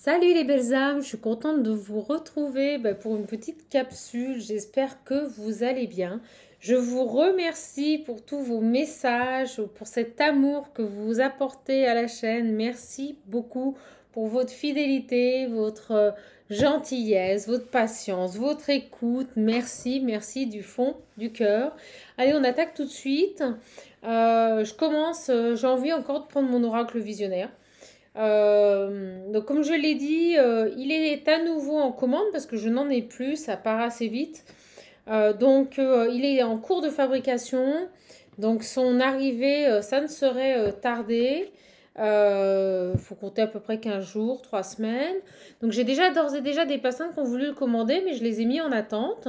Salut les belles âmes, je suis contente de vous retrouver pour une petite capsule. J'espère que vous allez bien. Je vous remercie pour tous vos messages, pour cet amour que vous apportez à la chaîne. Merci beaucoup pour votre fidélité, votre gentillesse, votre patience, votre écoute. Merci, merci du fond du cœur. Allez, on attaque tout de suite. Je commence, j'ai envie encore de prendre mon oracle visionnaire. Donc comme je l'ai dit, il est à nouveau en commande parce que je n'en ai plus, ça part assez vite. Il est en cours de fabrication. Donc son arrivée, ça ne saurait tarder. Faut compter à peu près 15 jours, 3 semaines. Donc j'ai déjà d'ores et déjà des personnes qui ont voulu le commander, mais je les ai mis en attente.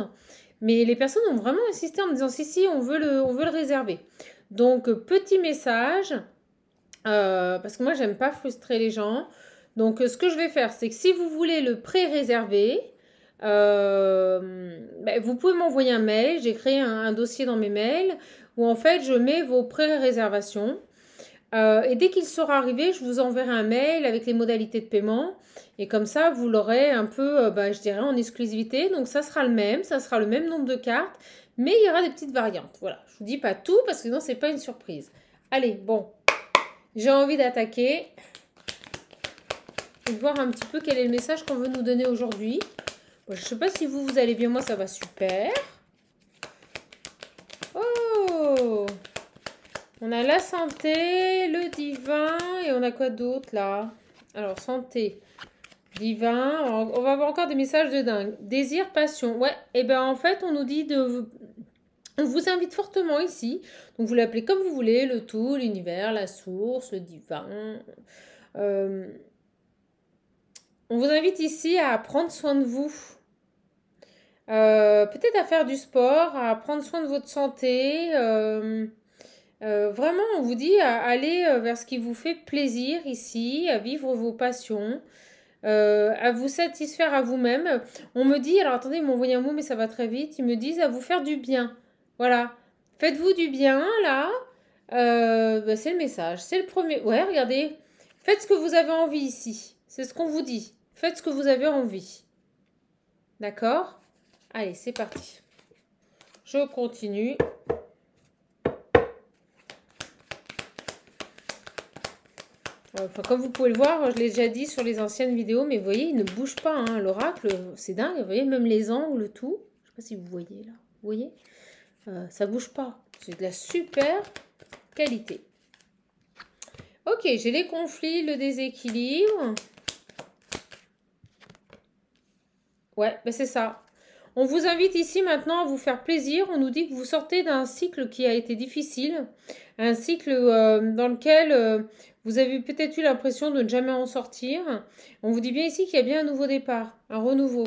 Mais les personnes ont vraiment insisté en me disant si, on veut le réserver. Donc petit message. Parce que moi, j'aime pas frustrer les gens. Donc, ce que je vais faire, c'est que si vous voulez le pré-réserver, vous pouvez m'envoyer un mail. J'ai créé un dossier dans mes mails où en fait, je mets vos pré-réservations. Et dès qu'il sera arrivé, je vous enverrai un mail avec les modalités de paiement. Et comme ça, vous l'aurez un peu, je dirais, en exclusivité. Donc, ça sera le même nombre de cartes. Mais il y aura des petites variantes. Voilà, je vous dis pas tout parce que sinon, c'est pas une surprise. Allez, bon. J'ai envie d'attaquer et de voir un petit peu quel est le message qu'on veut nous donner aujourd'hui. Bon, je ne sais pas si vous allez bien, moi ça va super. Oh! On a la santé, le divin et on a quoi d'autre là? Alors santé, divin, on va avoir encore des messages de dingue. Désir, passion, ouais, et ben en fait on nous dit de... On vous invite fortement ici, donc vous l'appelez comme vous voulez, le tout, l'univers, la source, le divin. On vous invite ici à prendre soin de vous, peut-être à faire du sport, à prendre soin de votre santé. Vraiment, on vous dit à aller vers ce qui vous fait plaisir ici, à vivre vos passions. À vous satisfaire à vous-même. On me dit, alors attendez, ils m'ont envoyé un mot, mais ça va très vite. Ils me disent à vous faire du bien. Voilà. Faites-vous du bien, là. C'est le message. C'est le premier. Ouais, regardez. Faites ce que vous avez envie ici. C'est ce qu'on vous dit. Faites ce que vous avez envie. D'accord? Allez, c'est parti. Je continue. Enfin, comme vous pouvez le voir, je l'ai déjà dit sur les anciennes vidéos, mais vous voyez, il ne bouge pas. Hein. L'oracle, c'est dingue. Vous voyez, même les angles, tout. Je ne sais pas si vous voyez là. Vous voyez, ça ne bouge pas. C'est de la super qualité. Ok, j'ai les conflits, le déséquilibre. Ouais, c'est ça. On vous invite ici maintenant à vous faire plaisir. On nous dit que vous sortez d'un cycle qui a été difficile. Un cycle dans lequel vous avez peut-être eu l'impression de ne jamais en sortir. On vous dit bien ici qu'il y a bien un nouveau départ, un renouveau.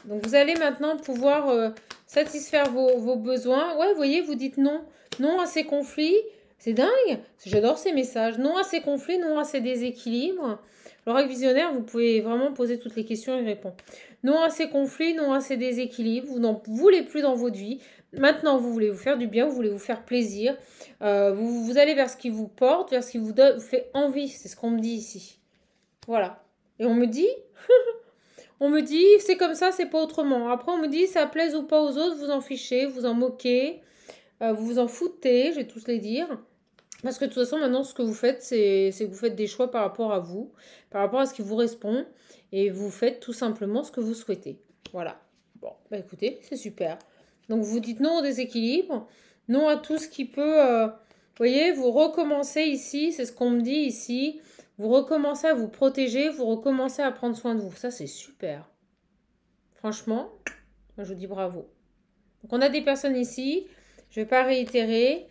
Donc vous allez maintenant pouvoir satisfaire vos besoins. Ouais, vous voyez, vous dites non. Non à ces conflits. C'est dingue. J'adore ces messages. Non à ces conflits, non à ces déséquilibres. L'oracle visionnaire, vous pouvez vraiment poser toutes les questions et répondre. Non à ces conflits, non à ces déséquilibres. Vous n'en voulez plus dans votre vie. Maintenant, vous voulez vous faire du bien, vous voulez vous faire plaisir. Vous allez vers ce qui vous porte, vers ce qui vous fait envie. C'est ce qu'on me dit ici. Voilà. Et on me dit... On me dit, c'est comme ça, c'est pas autrement. Après, on me dit, ça plaise ou pas aux autres, vous en fichez, vous en moquez, vous vous en foutez, je vais tous les dire. Parce que de toute façon, maintenant, ce que vous faites, c'est que vous faites des choix par rapport à vous, par rapport à ce qui vous correspond, et vous faites tout simplement ce que vous souhaitez. Voilà. Bon, écoutez, c'est super. Donc, vous dites non au déséquilibre, non à tout ce qui peut... vous voyez, vous recommencez ici, c'est ce qu'on me dit ici. Vous recommencez à vous protéger, vous recommencez à prendre soin de vous. Ça, c'est super. Franchement, moi, je vous dis bravo. Donc, on a des personnes ici, je ne vais pas réitérer,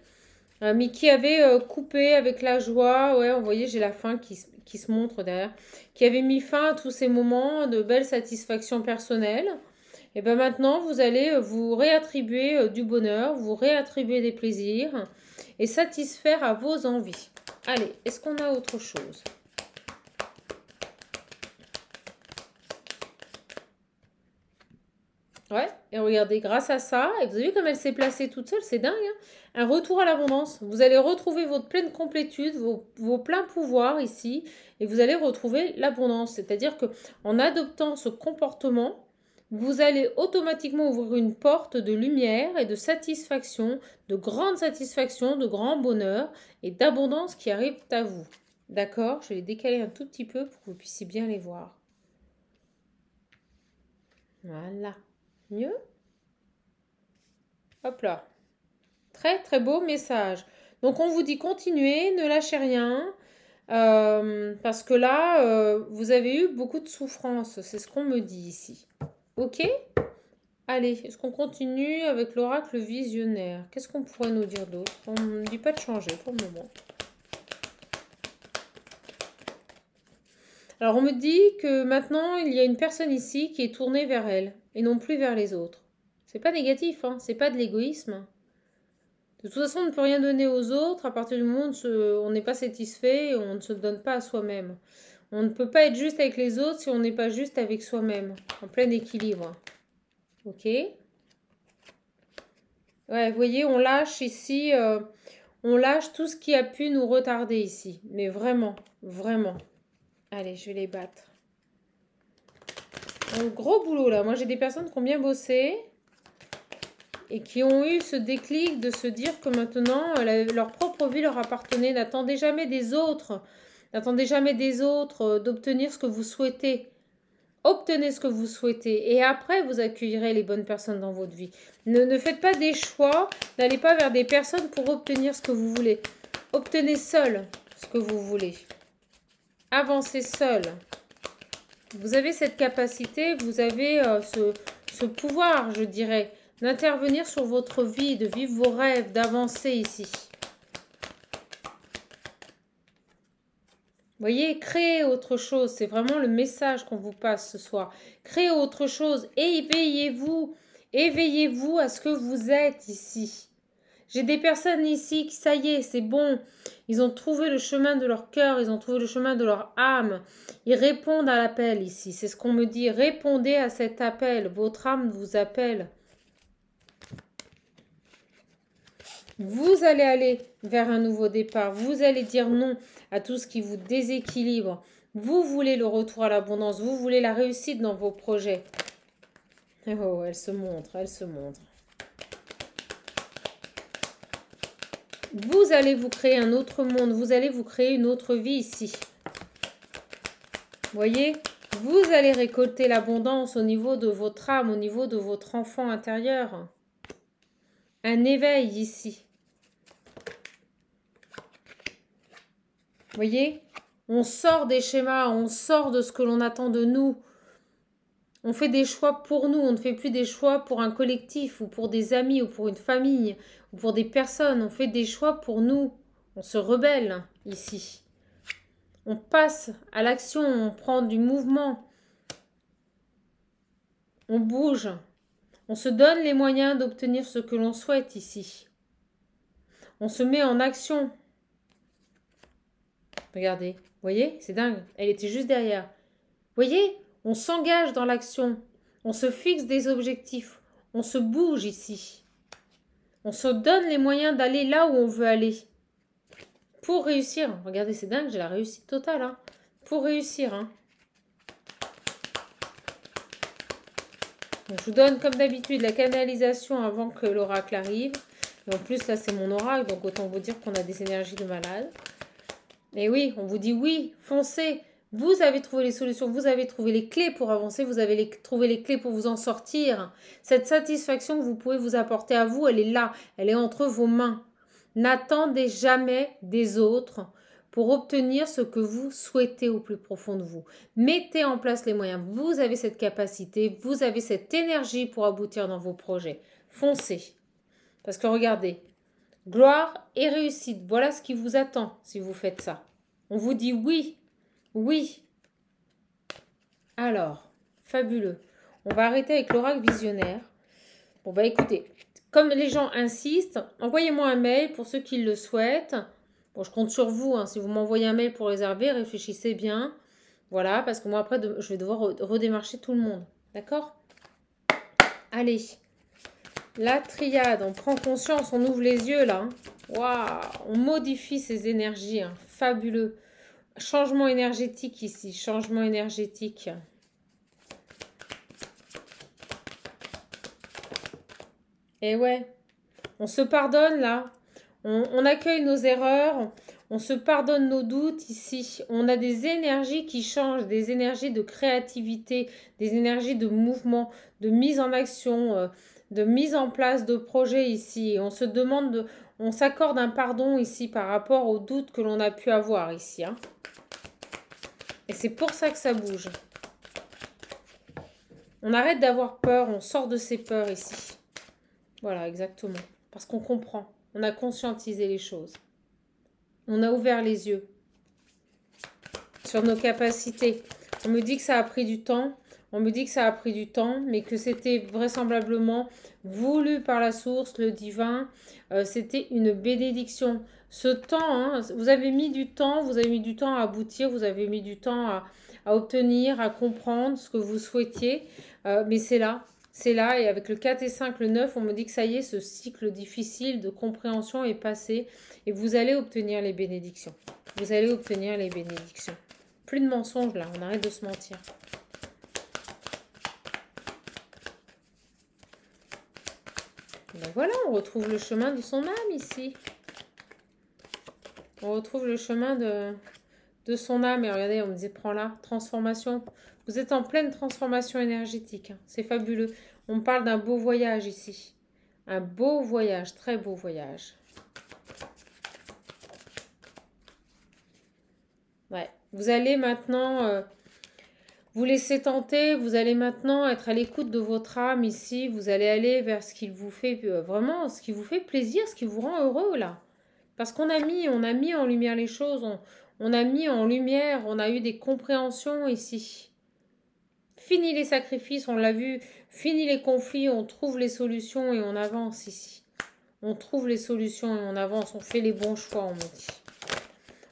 mais qui avaient coupé avec la joie. Ouais, vous voyez, j'ai la fin qui se montre derrière. Qui avait mis fin à tous ces moments de belle satisfaction personnelle. Et bien maintenant, vous allez vous réattribuer du bonheur, vous réattribuer des plaisirs et satisfaire à vos envies. Allez, est-ce qu'on a autre chose? Ouais, Et regardez, grâce à ça, et vous avez vu comme elle s'est placée toute seule, c'est dingue, hein, un retour à l'abondance. Vous allez retrouver votre pleine complétude, vos pleins pouvoirs ici, et vous allez retrouver l'abondance. C'est-à-dire que en adoptant ce comportement, vous allez automatiquement ouvrir une porte de lumière et de satisfaction, de grande satisfaction, de grand bonheur et d'abondance qui arrivent à vous. D'accord? Je vais les décaler un tout petit peu pour que vous puissiez bien les voir. Voilà. Mieux? Hop là. Très très beau message. Donc on vous dit continuez, ne lâchez rien. Parce que là, vous avez eu beaucoup de souffrance. C'est ce qu'on me dit ici. Ok? Allez, est-ce qu'on continue avec l'oracle visionnaire? Qu'est-ce qu'on pourrait nous dire d'autre? On ne me dit pas de changer pour le moment. Alors on me dit que maintenant, il y a une personne ici qui est tournée vers elle et non plus vers les autres. C'est pas négatif, hein, c'est pas de l'égoïsme. De toute façon, on ne peut rien donner aux autres à partir du moment où on n'est pas satisfait et on ne se donne pas à soi-même. On ne peut pas être juste avec les autres si on n'est pas juste avec soi-même, en plein équilibre. Ok? Ouais, vous voyez, on lâche ici, on lâche tout ce qui a pu nous retarder ici. Mais vraiment, vraiment. Allez, je vais les battre. Un gros boulot là. Moi, j'ai des personnes qui ont bien bossé et qui ont eu ce déclic de se dire que maintenant, leur propre vie leur appartenait. N'attendez jamais des autres. N'attendez jamais des autres d'obtenir ce que vous souhaitez. Obtenez ce que vous souhaitez et après, vous accueillerez les bonnes personnes dans votre vie. Ne faites pas des choix. N'allez pas vers des personnes pour obtenir ce que vous voulez. Obtenez seul ce que vous voulez. Avancez seul. Vous avez cette capacité, vous avez ce pouvoir, je dirais, d'intervenir sur votre vie, de vivre vos rêves, d'avancer ici. Vous voyez, créez autre chose. C'est vraiment le message qu'on vous passe ce soir. Créez autre chose. Éveillez-vous. Éveillez-vous à ce que vous êtes ici. J'ai des personnes ici qui, ça y est, c'est bon. Ils ont trouvé le chemin de leur cœur. Ils ont trouvé le chemin de leur âme. Ils répondent à l'appel ici. C'est ce qu'on me dit. Répondez à cet appel. Votre âme vous appelle. Vous allez aller vers un nouveau départ. Vous allez dire non à tout ce qui vous déséquilibre. Vous voulez le retour à l'abondance. Vous voulez la réussite dans vos projets. Oh, elle se montre, elle se montre. Vous allez vous créer un autre monde. Vous allez vous créer une autre vie ici. Voyez, vous allez récolter l'abondance au niveau de votre âme, au niveau de votre enfant intérieur. Un éveil ici. Voyez, on sort des schémas, on sort de ce que l'on attend de nous. On fait des choix pour nous, on ne fait plus des choix pour un collectif ou pour des amis ou pour une famille ou pour des personnes. On fait des choix pour nous. On se rebelle ici. On passe à l'action, on prend du mouvement. On bouge. On se donne les moyens d'obtenir ce que l'on souhaite ici. On se met en action. Regardez, vous voyez, c'est dingue. Elle était juste derrière. Vous voyez, on s'engage dans l'action. On se fixe des objectifs. On se bouge ici. On se donne les moyens d'aller là où on veut aller. Pour réussir. Regardez, c'est dingue, j'ai la réussite totale. Hein. Pour réussir. Hein. Donc, je vous donne comme d'habitude la canalisation avant que l'oracle arrive. Et en plus, là, c'est mon oracle. Donc, autant vous dire qu'on a des énergies de malade. Et oui, on vous dit oui, foncez. Vous avez trouvé les solutions, vous avez trouvé les clés pour avancer, vous avez trouvé les clés pour vous en sortir. Cette satisfaction que vous pouvez vous apporter à vous, elle est là, elle est entre vos mains. N'attendez jamais des autres pour obtenir ce que vous souhaitez au plus profond de vous. Mettez en place les moyens. Vous avez cette capacité, vous avez cette énergie pour aboutir dans vos projets. Foncez. Parce que regardez, gloire et réussite, voilà ce qui vous attend si vous faites ça. On vous dit oui, oui. Alors, fabuleux. On va arrêter avec l'oracle visionnaire. Bon, bah écoutez, comme les gens insistent, envoyez-moi un mail pour ceux qui le souhaitent. Bon, je compte sur vous, hein, si vous m'envoyez un mail pour réserver, réfléchissez bien. Voilà, parce que moi après, je vais devoir redémarcher tout le monde. D'accord ? Allez, La triade, on prend conscience, on ouvre les yeux là. Waouh, on modifie ces énergies, hein. Fabuleux. Changement énergétique ici, changement énergétique. Et ouais, on se pardonne là. On accueille nos erreurs, on se pardonne nos doutes ici. On a des énergies qui changent, des énergies de créativité, des énergies de mouvement, de mise en action, de mise en place de projets ici. Et on se demande, on s'accorde un pardon ici par rapport aux doutes que l'on a pu avoir ici, hein. Et c'est pour ça que ça bouge. On arrête d'avoir peur, on sort de ces peurs ici. Voilà, exactement. Parce qu'on comprend. On a conscientisé les choses. On a ouvert les yeux sur nos capacités. On me dit que ça a pris du temps. On me dit que ça a pris du temps, mais que c'était vraisemblablement voulu par la source, le divin. C'était une bénédiction. Ce temps, hein, vous avez mis du temps, vous avez mis du temps à aboutir, vous avez mis du temps à obtenir, à comprendre ce que vous souhaitiez. Mais c'est là. C'est là, et avec le 4 et 5, le 9, on me dit que ça y est, ce cycle difficile de compréhension est passé. Et vous allez obtenir les bénédictions. Vous allez obtenir les bénédictions. Plus de mensonges là, on arrête de se mentir. Ben voilà, on retrouve le chemin de son âme ici. On retrouve le chemin de son âme. Et regardez, on me dit, prends-la, transformation. Vous êtes en pleine transformation énergétique, hein. C'est fabuleux. On parle d'un beau voyage ici. Un beau voyage, très beau voyage. Ouais. Vous allez maintenant vous laisser tenter. Vous allez maintenant être à l'écoute de votre âme ici. Vous allez aller vers ce qui vous fait vraiment, ce qui vous fait plaisir, ce qui vous rend heureux là. Parce qu'on a mis en lumière les choses. On a mis en lumière, on a eu des compréhensions ici. Fini les sacrifices, on l'a vu. Fini les conflits, on trouve les solutions et on avance ici. On trouve les solutions et on avance. On fait les bons choix, on me dit.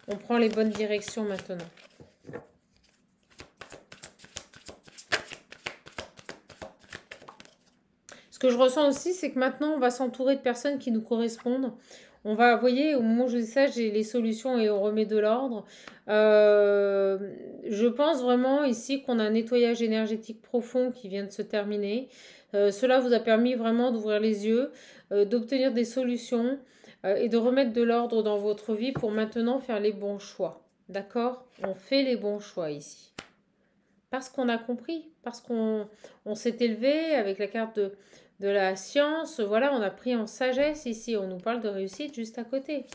On prend les bonnes directions maintenant. Ce que je ressens aussi, c'est que maintenant, on va s'entourer de personnes qui nous correspondent. On va, vous voyez, au moment où je dis ça, j'ai les solutions et on remet de l'ordre. Je pense vraiment ici qu'on a un nettoyage énergétique profond qui vient de se terminer. Cela vous a permis vraiment d'ouvrir les yeux, d'obtenir des solutions et de remettre de l'ordre dans votre vie pour maintenant faire les bons choix. D'accord? On fait les bons choix ici. Parce qu'on a compris, parce qu'on s'est élevé avec la carte de la science. Voilà, on a pris en sagesse ici. On nous parle de réussite juste à côté.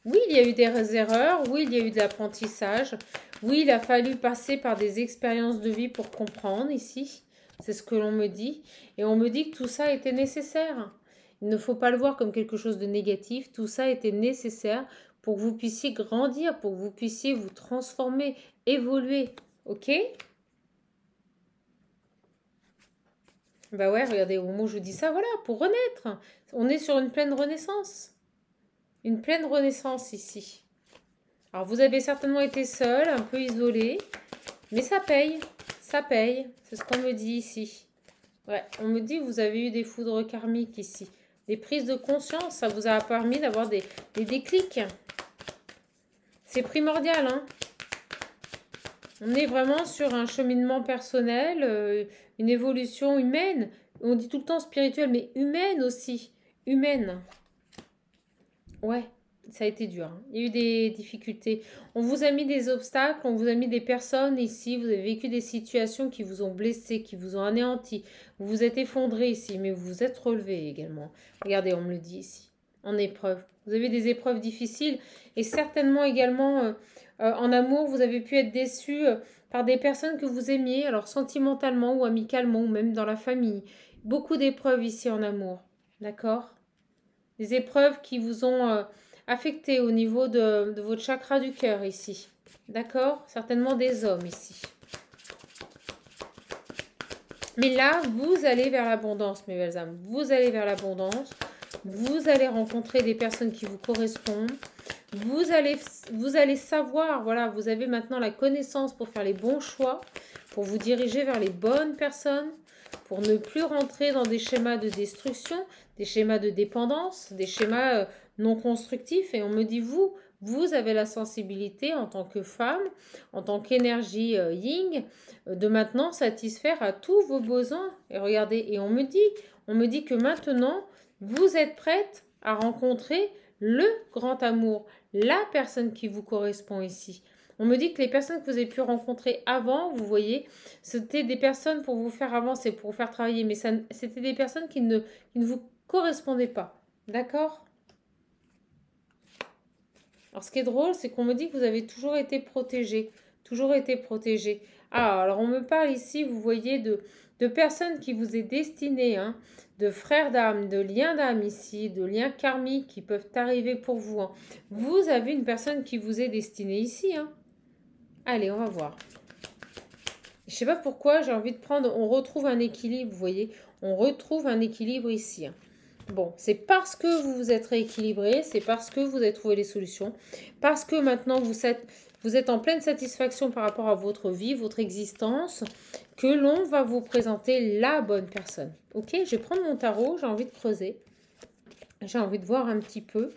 Oui, il y a eu des erreurs. Oui, il y a eu de l'apprentissage. Oui, il a fallu passer par des expériences de vie pour comprendre ici. C'est ce que l'on me dit. Et on me dit que tout ça était nécessaire. Il ne faut pas le voir comme quelque chose de négatif. Tout ça était nécessaire pour que vous puissiez grandir, pour que vous puissiez vous transformer, évoluer. Ok? Bah ouais, regardez, au moment où je dis ça, voilà, pour renaître. On est sur une pleine renaissance. Une pleine renaissance ici. Alors, vous avez certainement été seul, un peu isolé, mais ça paye. Ça paye. C'est ce qu'on me dit ici. Ouais, on me dit que vous avez eu des foudres karmiques ici. Des prises de conscience, ça vous a permis d'avoir des déclics. C'est primordial, hein. On est vraiment sur un cheminement personnel, une évolution humaine. On dit tout le temps spirituelle, mais humaine aussi. Humaine. Ouais, ça a été dur, hein. Il y a eu des difficultés. On vous a mis des obstacles, on vous a mis des personnes ici. Vous avez vécu des situations qui vous ont blessé, qui vous ont anéanti. Vous vous êtes effondré ici, mais vous vous êtes relevé également. Regardez, on me le dit ici. En épreuve. Vous avez des épreuves difficiles et certainement également en amour, vous avez pu être déçu par des personnes que vous aimiez, alors sentimentalement ou amicalement ou même dans la famille. Beaucoup d'épreuves ici en amour, d'accord? Des épreuves qui vous ont affecté au niveau de votre chakra du cœur ici, d'accord? Certainement des hommes ici. Mais là, vous allez vers l'abondance, mes belles âmes. Vous allez vers l'abondance. Vous allez rencontrer des personnes qui vous correspondent. Vous allez savoir, voilà, vous avez maintenant la connaissance pour faire les bons choix. pour vous diriger vers les bonnes personnes, pour ne plus rentrer dans des schémas de destruction, des schémas de dépendance, des schémas non constructifs. Et on me dit, vous avez la sensibilité en tant que femme, en tant qu'énergie yin, de maintenant satisfaire à tous vos besoins. Et regardez, et on me dit que maintenant, vous êtes prête à rencontrer le grand amour, la personne qui vous correspond ici. On me dit que les personnes que vous avez pu rencontrer avant, vous voyez, c'était des personnes pour vous faire avancer, pour vous faire travailler, mais c'était des personnes qui ne vous correspondaient pas. D'accord ? Alors, ce qui est drôle, c'est qu'on me dit que vous avez toujours été protégé. Toujours été protégé. Ah, alors on me parle ici, vous voyez, de personnes qui vous est destinées, hein, de frères d'âme, de liens d'âme ici, de liens karmiques qui peuvent arriver pour vous. Hein. Vous avez une personne qui vous est destinée ici. Hein. Allez, on va voir. Je ne sais pas pourquoi, j'ai envie de prendre... On retrouve un équilibre, vous voyez. On retrouve un équilibre ici. Hein. Bon, c'est parce que vous vous êtes rééquilibré, c'est parce que vous avez trouvé les solutions, parce que maintenant vous êtes en pleine satisfaction par rapport à votre vie, votre existence, que l'on va vous présenter la bonne personne. Ok, je vais prendre mon tarot, j'ai envie de creuser. J'ai envie de voir un petit peu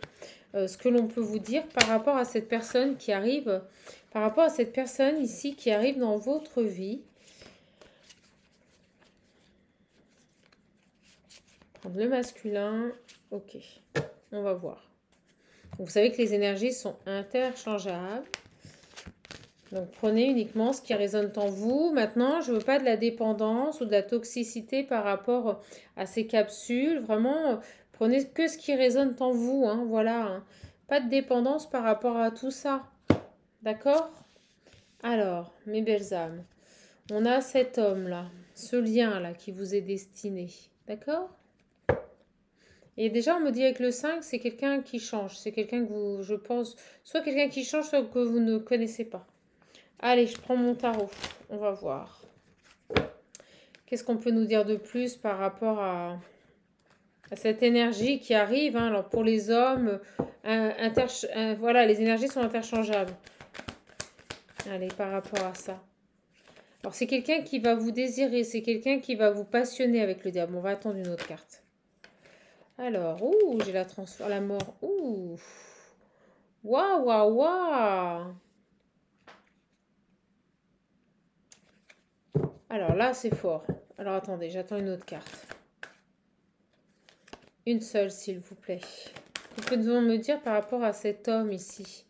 ce que l'on peut vous dire par rapport à cette personne qui arrive, par rapport à cette personne ici qui arrive dans votre vie. Prendre le masculin, ok, on va voir. Vous savez que les énergies sont interchangeables. Donc prenez uniquement ce qui résonne en vous. Maintenant, je ne veux pas de la dépendance ou de la toxicité par rapport à ces capsules. Vraiment, prenez que ce qui résonne en vous. Hein, voilà. Hein. Pas de dépendance par rapport à tout ça. D'accord? Alors, mes belles âmes, on a cet homme-là, ce lien-là qui vous est destiné. D'accord? Et déjà, on me dit avec le 5, c'est quelqu'un qui change. C'est quelqu'un que vous, je pense, soit quelqu'un qui change, soit que vous ne connaissez pas. Allez, je prends mon tarot. On va voir. Qu'est-ce qu'on peut nous dire de plus par rapport à cette énergie qui arrive, hein. Alors, pour les hommes, voilà, les énergies sont interchangeables. Allez, par rapport à ça. Alors, c'est quelqu'un qui va vous désirer. C'est quelqu'un qui va vous passionner avec le diable. On va attendre une autre carte. Alors, ouh, j'ai la mort. Ouh. Waouh, waouh, waouh. Alors là, c'est fort. Alors, attendez, j'attends une autre carte. Une seule, s'il vous plaît. Que peut-on me dire par rapport à cet homme ici?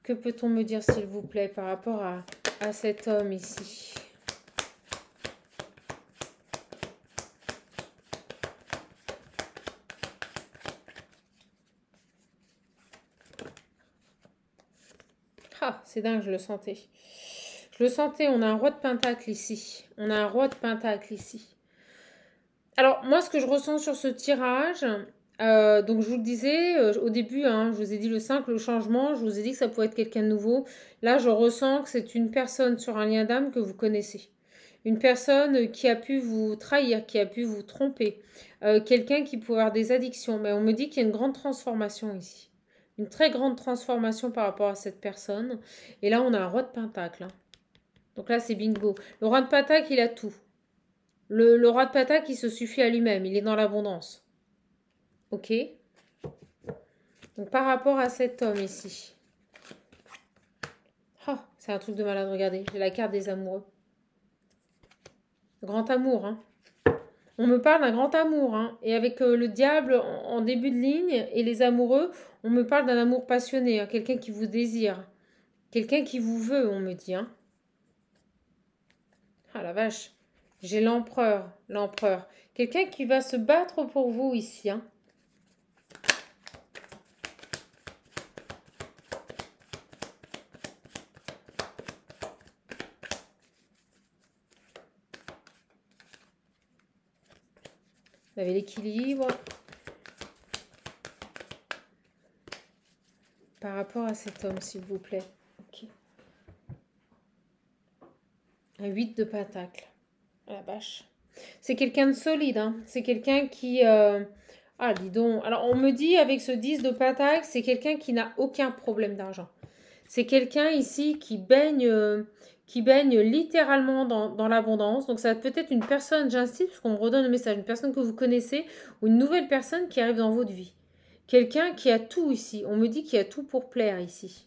Que peut-on me dire, s'il vous plaît, par rapport à cet homme ici? Ah, c'est dingue, je le sentais. Je le sentais, on a un roi de pentacle ici. On a un roi de pentacle ici. Alors, moi, ce que je ressens sur ce tirage, donc je vous le disais au début, hein, je vous ai dit le 5, le changement, je vous ai dit que ça pourrait être quelqu'un de nouveau. Là, je ressens que c'est une personne sur un lien d'âme que vous connaissez. Une personne qui a pu vous trahir, qui a pu vous tromper. Quelqu'un qui peut avoir des addictions. Mais on me dit qu'il y a une grande transformation ici. Une très grande transformation par rapport à cette personne. Et là, on a un roi de pentacle. Hein. Donc là, c'est bingo. Le roi de pentacle, il a tout. Le roi de pentacle, il se suffit à lui-même. Il est dans l'abondance. Ok. Donc, par rapport à cet homme ici. Oh, c'est un truc de malade. Regardez, j'ai la carte des amoureux. Grand amour, hein. On me parle d'un grand amour, hein. Et avec le diable en début de ligne et les amoureux, on me parle d'un amour passionné. Hein. Quelqu'un qui vous désire. Quelqu'un qui vous veut, on me dit. Hein. Ah la vache. J'ai l'empereur. L'empereur. Quelqu'un qui va se battre pour vous ici. Hein. Vous avez l'équilibre. Par rapport à cet homme, s'il vous plaît. Okay. Un 8 de pentacle. Ah la vache. C'est quelqu'un de solide. Hein. C'est quelqu'un qui... Ah, dis donc. Alors, on me dit avec ce 10 de pentacle, c'est quelqu'un qui n'a aucun problème d'argent. C'est quelqu'un ici qui baigne littéralement dans l'abondance. Donc ça peut être une personne, j'insiste, parce qu'on me redonne le message, une personne que vous connaissez ou une nouvelle personne qui arrive dans votre vie. Quelqu'un qui a tout ici. On me dit qu'il y a tout pour plaire ici.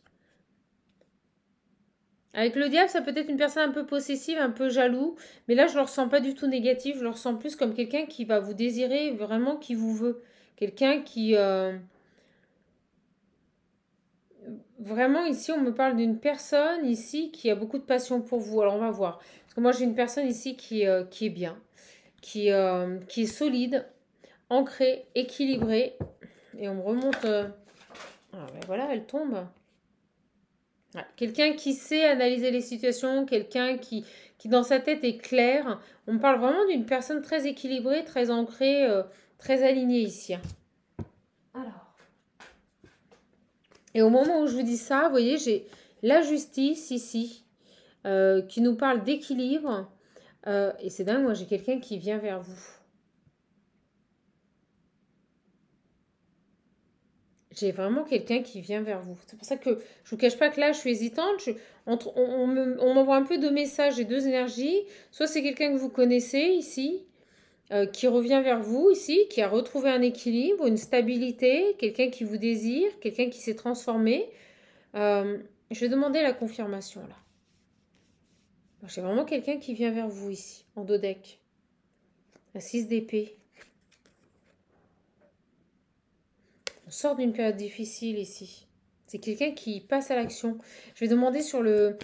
Avec le diable, ça peut être une personne un peu possessive, un peu jaloux. Mais là, je ne le ressens pas du tout négatif. Je le ressens plus comme quelqu'un qui va vous désirer, vraiment qui vous veut. Quelqu'un qui... Vraiment, ici, on me parle d'une personne ici qui a beaucoup de passion pour vous. Alors, on va voir. Parce que moi, j'ai une personne ici qui est bien, qui est solide, ancrée, équilibrée. Et on me remonte... Ah, ben voilà, elle tombe. Ouais. Quelqu'un qui sait analyser les situations, quelqu'un qui dans sa tête est clair. On me parle vraiment d'une personne très équilibrée, très ancrée, très alignée ici. Alors. Et au moment où je vous dis ça, vous voyez, j'ai la justice ici, qui nous parle d'équilibre. Et c'est dingue, moi j'ai quelqu'un qui vient vers vous. J'ai vraiment quelqu'un qui vient vers vous. C'est pour ça que je vous cache pas que là, je suis hésitante. On m'envoie un peu de messages et deux énergies. Soit c'est quelqu'un que vous connaissez ici, qui revient vers vous ici, qui a retrouvé un équilibre, une stabilité, quelqu'un qui vous désire, quelqu'un qui s'est transformé. Je vais demander la confirmation là. J'ai vraiment quelqu'un qui vient vers vous ici, en dos deck. La 6 d'épée. On sort d'une période difficile ici. C'est quelqu'un qui passe à l'action. Je vais demander sur le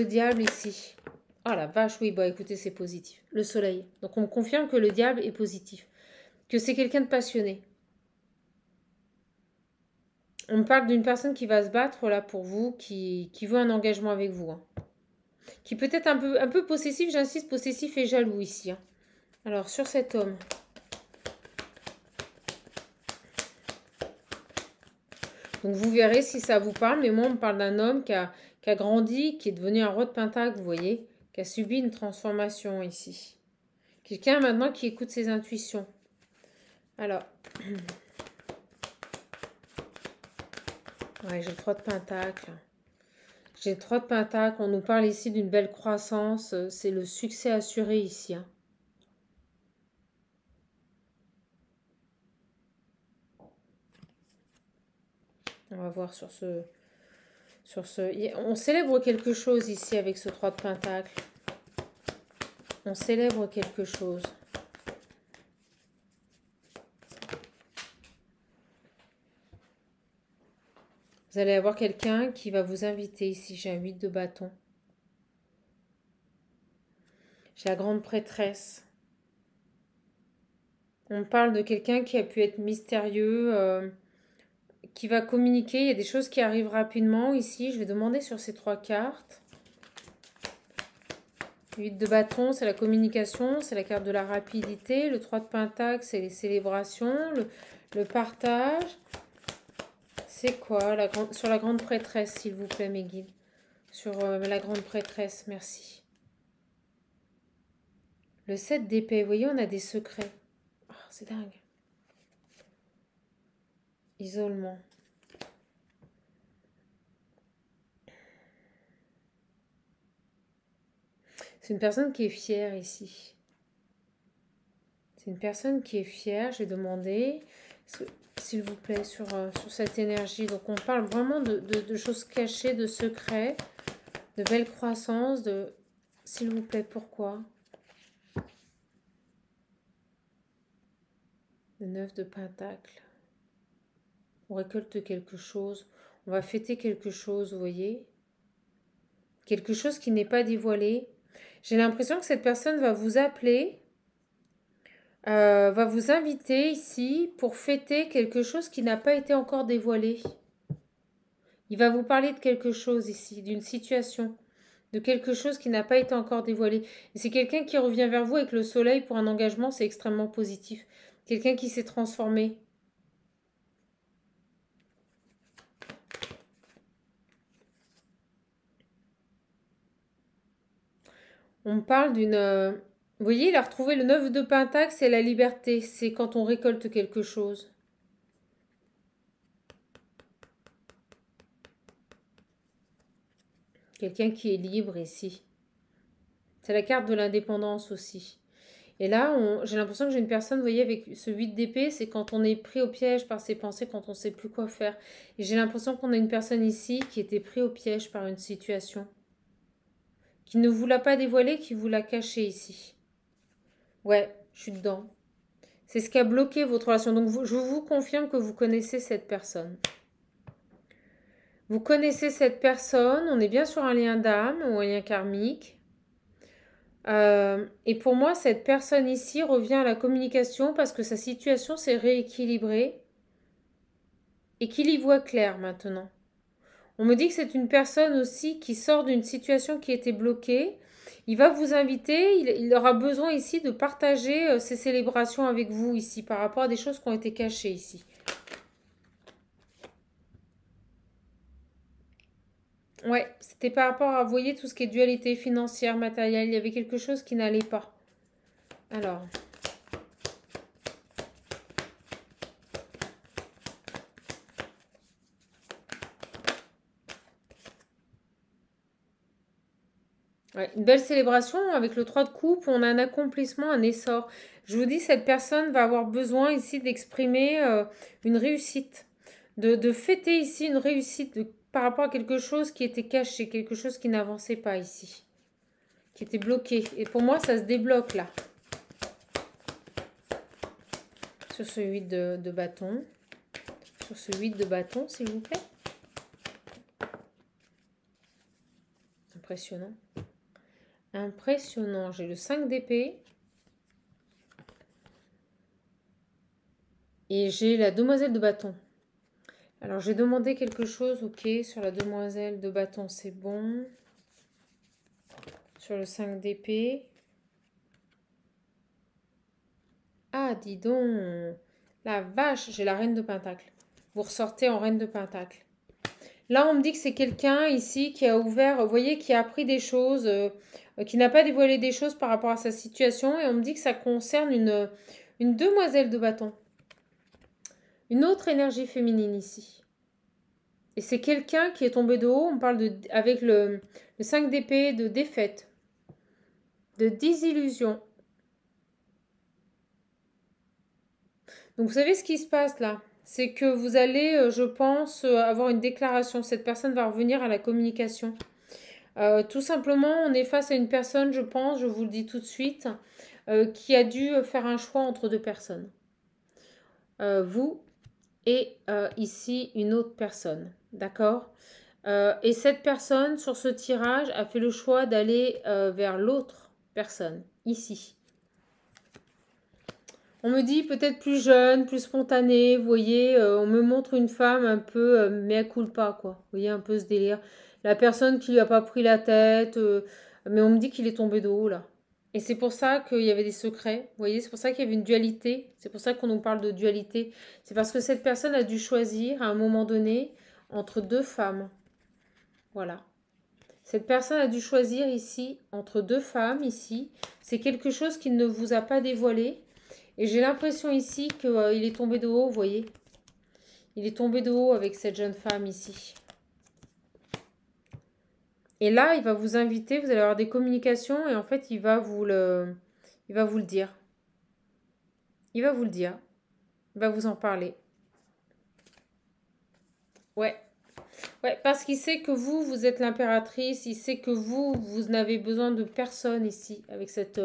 diable ici. Ah la vache, oui, bah écoutez, c'est positif. Le soleil. Donc on me confirme que le diable est positif. Que c'est quelqu'un de passionné. On me parle d'une personne qui va se battre là pour vous, qui veut un engagement avec vous. Hein. Qui peut être un peu possessif, j'insiste, possessif et jaloux ici. Hein. Alors sur cet homme... Donc vous verrez si ça vous parle, mais moi on me parle d'un homme qui a grandi, qui est devenu un roi de pentacle, vous voyez, qui a subi une transformation ici. Quelqu'un maintenant qui écoute ses intuitions. Alors, ouais, j'ai le 3 de pentacle. J'ai le 3 de pentacle, on nous parle ici d'une belle croissance, c'est le succès assuré ici. Hein. On va voir sur ce... On célèbre quelque chose ici avec ce 3 de pentacle. On célèbre quelque chose. Vous allez avoir quelqu'un qui va vous inviter ici. J'ai un 8 de bâton. J'ai la grande prêtresse. On parle de quelqu'un qui a pu être mystérieux, qui va communiquer. Il y a des choses qui arrivent rapidement ici. Je vais demander sur ces 3 cartes. 8 de bâton, c'est la communication, c'est la carte de la rapidité. Le 3 de pentacle, c'est les célébrations, le partage. C'est quoi sur la grande prêtresse, s'il vous plaît, mes guides? Sur la grande prêtresse, merci. Le 7 d'épée, vous voyez, on a des secrets. Oh, c'est dingue. Isolement. C'est une personne qui est fière ici. C'est une personne qui est fière. J'ai demandé, s'il vous plaît, sur cette énergie. Donc, on parle vraiment de choses cachées, de secrets, de belles croissances, de... S'il vous plaît, pourquoi? Le 9 de pentacle. On récolte quelque chose. On va fêter quelque chose, vous voyez? Quelque chose qui n'est pas dévoilé. J'ai l'impression que cette personne va vous appeler, va vous inviter ici pour fêter quelque chose qui n'a pas été encore dévoilé. Il va vous parler de quelque chose ici, d'une situation, de quelque chose qui n'a pas été encore dévoilé. Et c'est quelqu'un qui revient vers vous avec le soleil pour un engagement, c'est extrêmement positif. Quelqu'un qui s'est transformé. On me parle d'une... Vous voyez, il a retrouvé le 9 de pentacle, c'est la liberté. C'est quand on récolte quelque chose. Quelqu'un qui est libre ici. C'est la carte de l'indépendance aussi. Et là, j'ai l'impression que j'ai une personne, vous voyez, avec ce 8 d'épée, c'est quand on est pris au piège par ses pensées, quand on ne sait plus quoi faire. Et j'ai l'impression qu'on a une personne ici qui était pris au piège par une situation. Qui ne vous l'a pas dévoilé, qui vous l'a caché ici. Ouais, je suis dedans. C'est ce qui a bloqué votre relation. Donc, je vous confirme que vous connaissez cette personne. Vous connaissez cette personne. On est bien sur un lien d'âme ou un lien karmique. Et pour moi, cette personne ici revient à la communication parce que sa situation s'est rééquilibrée et qu'il y voit clair maintenant. On me dit que c'est une personne aussi qui sort d'une situation qui était bloquée. Il va vous inviter, il aura besoin ici de partager ses célébrations avec vous ici par rapport à des choses qui ont été cachées ici. Ouais, c'était par rapport à, vous voyez, tout ce qui est dualité financière, matérielle. Il y avait quelque chose qui n'allait pas. Alors... Ouais, une belle célébration avec le 3 de coupe, on a un accomplissement, un essor. Je vous dis, cette personne va avoir besoin ici d'exprimer une réussite, de fêter ici une réussite par rapport à quelque chose qui était caché, quelque chose qui n'avançait pas ici, qui était bloqué. Et pour moi, ça se débloque là. Sur ce 8 de bâton. Sur ce 8 de bâton, s'il vous plaît. Impressionnant. Impressionnant. J'ai le 5 d'épée. Et j'ai la demoiselle de bâton. Alors, j'ai demandé quelque chose. Ok, sur la demoiselle de bâton, c'est bon. Sur le 5 d'épée. Ah, dis donc. La vache, j'ai la reine de pentacle. Vous ressortez en reine de pentacle. Là, on me dit que c'est quelqu'un ici qui a ouvert, vous voyez, qui a appris des choses, qui n'a pas dévoilé des choses par rapport à sa situation. Et on me dit que ça concerne une demoiselle de bâton. Une autre énergie féminine ici. Et c'est quelqu'un qui est tombé de haut. On parle avec le 5 d'épée de défaite, de désillusion. Donc, vous savez ce qui se passe là? C'est que vous allez, je pense, avoir une déclaration. Cette personne va revenir à la communication. Tout simplement, on est face à une personne, je pense, je vous le dis tout de suite, qui a dû faire un choix entre deux personnes. Vous et ici une autre personne, d'accord? Et cette personne, sur ce tirage, a fait le choix d'aller vers l'autre personne, ici. On me dit peut-être plus jeune, plus spontanée, vous voyez, on me montre une femme un peu mea culpa, quoi. Vous voyez, un peu ce délire. La personne qui lui a pas pris la tête, mais on me dit qu'il est tombé de haut, là. Et c'est pour ça qu'il y avait des secrets, vous voyez, c'est pour ça qu'il y avait une dualité, c'est pour ça qu'on nous parle de dualité. C'est parce que cette personne a dû choisir, à un moment donné, entre deux femmes. Voilà. Cette personne a dû choisir ici, entre deux femmes, ici. C'est quelque chose qu'il ne vous a pas dévoilé. Et j'ai l'impression ici qu'il est tombé de haut, vous voyez. Il est tombé de haut avec cette jeune femme ici. Et là, il va vous inviter, vous allez avoir des communications et en fait, il va vous le dire. Il va vous le dire. Il va vous en parler. Ouais. Ouais, parce qu'il sait que vous êtes l'impératrice. Il sait que vous n'avez besoin de personne ici avec cette...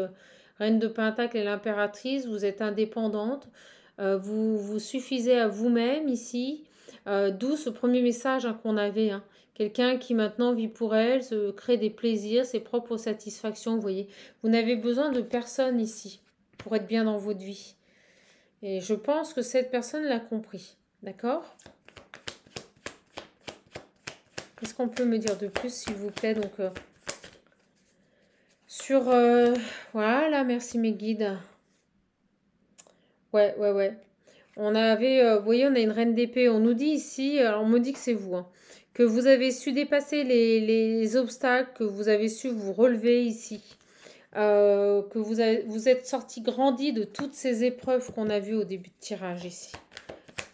Reine de Pentacle et l'impératrice, vous êtes indépendante, vous vous suffisez à vous-même ici, d'où ce premier message qu'on avait. Quelqu'un qui maintenant vit pour elle, se crée des plaisirs, ses propres satisfactions, vous voyez. Vous n'avez besoin de personne ici pour être bien dans votre vie. Et je pense que cette personne l'a compris, d'accord? Qu'est-ce qu'on peut me dire de plus, s'il vous plaît? Donc... voilà, merci mes guides. Ouais. On avait, vous voyez, on a une reine d'épée. On nous dit ici, alors on me dit que c'est vous, que vous avez su dépasser les obstacles, que vous avez su vous relever ici. Que vous êtes sorti grandi de toutes ces épreuves qu'on a vues au début de tirage ici.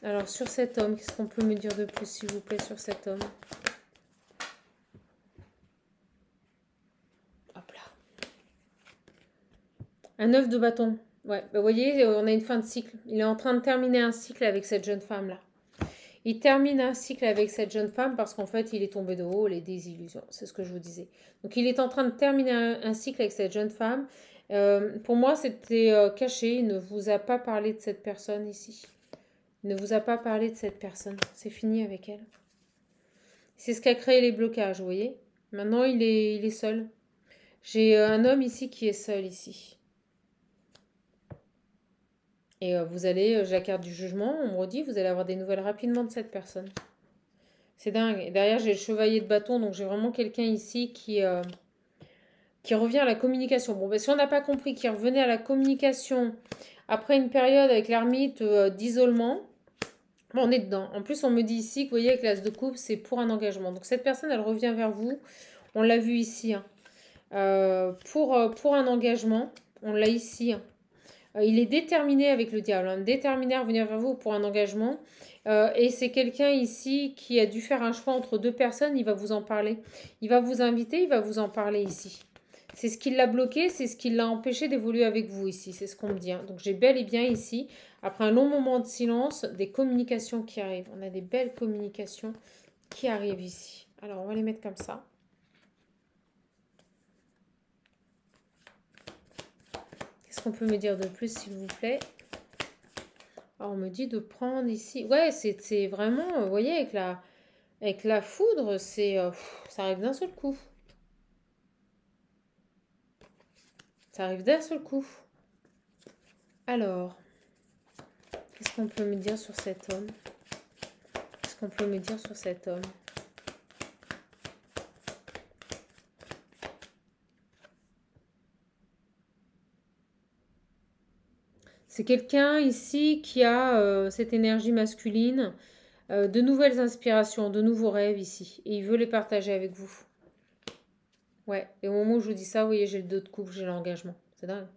Alors, sur cet homme, qu'est-ce qu'on peut me dire de plus, s'il vous plaît, sur cet homme? Un 9 de bâton. Ouais, bah, vous voyez, on a une fin de cycle. Il est en train de terminer un cycle avec cette jeune femme-là. Il termine un cycle avec cette jeune femme parce qu'en fait, il est tombé de haut, les désillusions. C'est ce que je vous disais. Donc, il est en train de terminer un cycle avec cette jeune femme. Pour moi, c'était caché. Il ne vous a pas parlé de cette personne ici. Il ne vous a pas parlé de cette personne. C'est fini avec elle. C'est ce qui a créé les blocages, vous voyez. Maintenant, il est seul. J'ai un homme ici qui est seul ici. Et vous allez, j'ai la carte du jugement, on me redit, vous allez avoir des nouvelles rapidement de cette personne. C'est dingue. Et derrière, j'ai le chevalier de bâton, donc j'ai vraiment quelqu'un ici qui revient à la communication. Bon, ben, si on n'a pas compris qu'il revenait à la communication après une période avec l'ermite d'isolement, bon, on est dedans. En plus, on me dit ici que, vous voyez, avec l'as de coupe, c'est pour un engagement. Donc cette personne, elle revient vers vous. On l'a vu ici. Hein. Pour un engagement, on l'a ici. Hein. Il est déterminé avec le diable, hein, déterminé à revenir vers vous pour un engagement. Et c'est quelqu'un ici qui a dû faire un choix entre deux personnes, il va vous en parler. Il va vous inviter, il va vous en parler ici. C'est ce qui l'a bloqué, c'est ce qui l'a empêché d'évoluer avec vous ici, c'est ce qu'on me dit. Hein. Donc j'ai bel et bien ici, après un long moment de silence, des communications qui arrivent. On a des belles communications qui arrivent ici. Alors on va les mettre comme ça. Qu'est-ce qu'on peut me dire de plus, s'il vous plaît? Alors, on me dit de prendre ici. Ouais, c'est vraiment, vous voyez, avec la foudre, ça arrive d'un seul coup. Ça arrive d'un seul coup. Alors, qu'est-ce qu'on peut me dire sur cet homme? Qu'est-ce qu'on peut me dire sur cet homme? C'est quelqu'un ici qui a cette énergie masculine, de nouvelles inspirations, de nouveaux rêves ici. Et il veut les partager avec vous. Ouais, et au moment où je vous dis ça, vous voyez, j'ai le 2 de coupe, j'ai l'engagement. C'est dingue.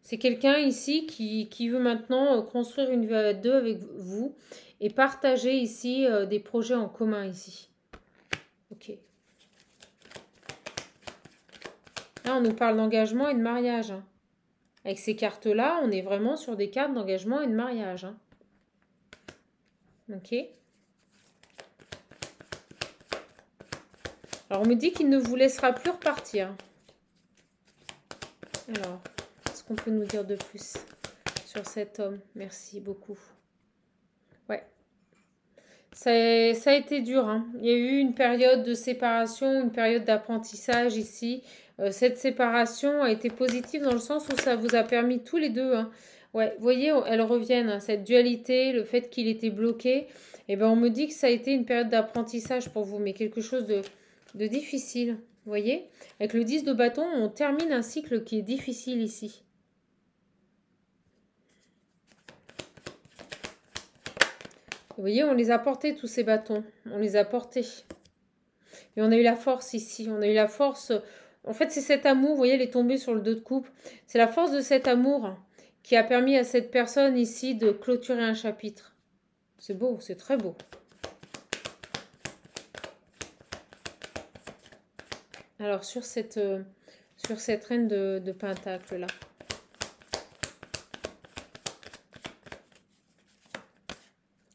C'est quelqu'un ici qui veut maintenant construire une vie à deux avec vous et partager ici des projets en commun ici. Ok. Là, on nous parle d'engagement et de mariage. Hein. Avec ces cartes-là, on est vraiment sur des cartes d'engagement et de mariage. Hein. Ok. Alors, on me dit qu'il ne vous laissera plus repartir. Alors, qu'est-ce qu'on peut nous dire de plus sur cet homme? Merci beaucoup. Ouais. Ça a été dur. Hein. Il y a eu une période de séparation, une période d'apprentissage ici. Cette séparation a été positive dans le sens où ça vous a permis tous les deux. Hein. Ouais, vous voyez, elles reviennent. Hein, cette dualité, le fait qu'il était bloqué. Eh ben, on me dit que ça a été une période d'apprentissage pour vous, mais quelque chose de difficile. Vous voyez, avec le 10 de bâton, on termine un cycle qui est difficile ici. Vous voyez, on les a portés, tous ces bâtons. On les a portés. Et on a eu la force ici. On a eu la force. En fait, c'est cet amour. Vous voyez, elle est tombée sur le 2 de coupe. C'est la force de cet amour qui a permis à cette personne ici de clôturer un chapitre. C'est beau, c'est très beau. Alors, sur cette reine de pentacle là.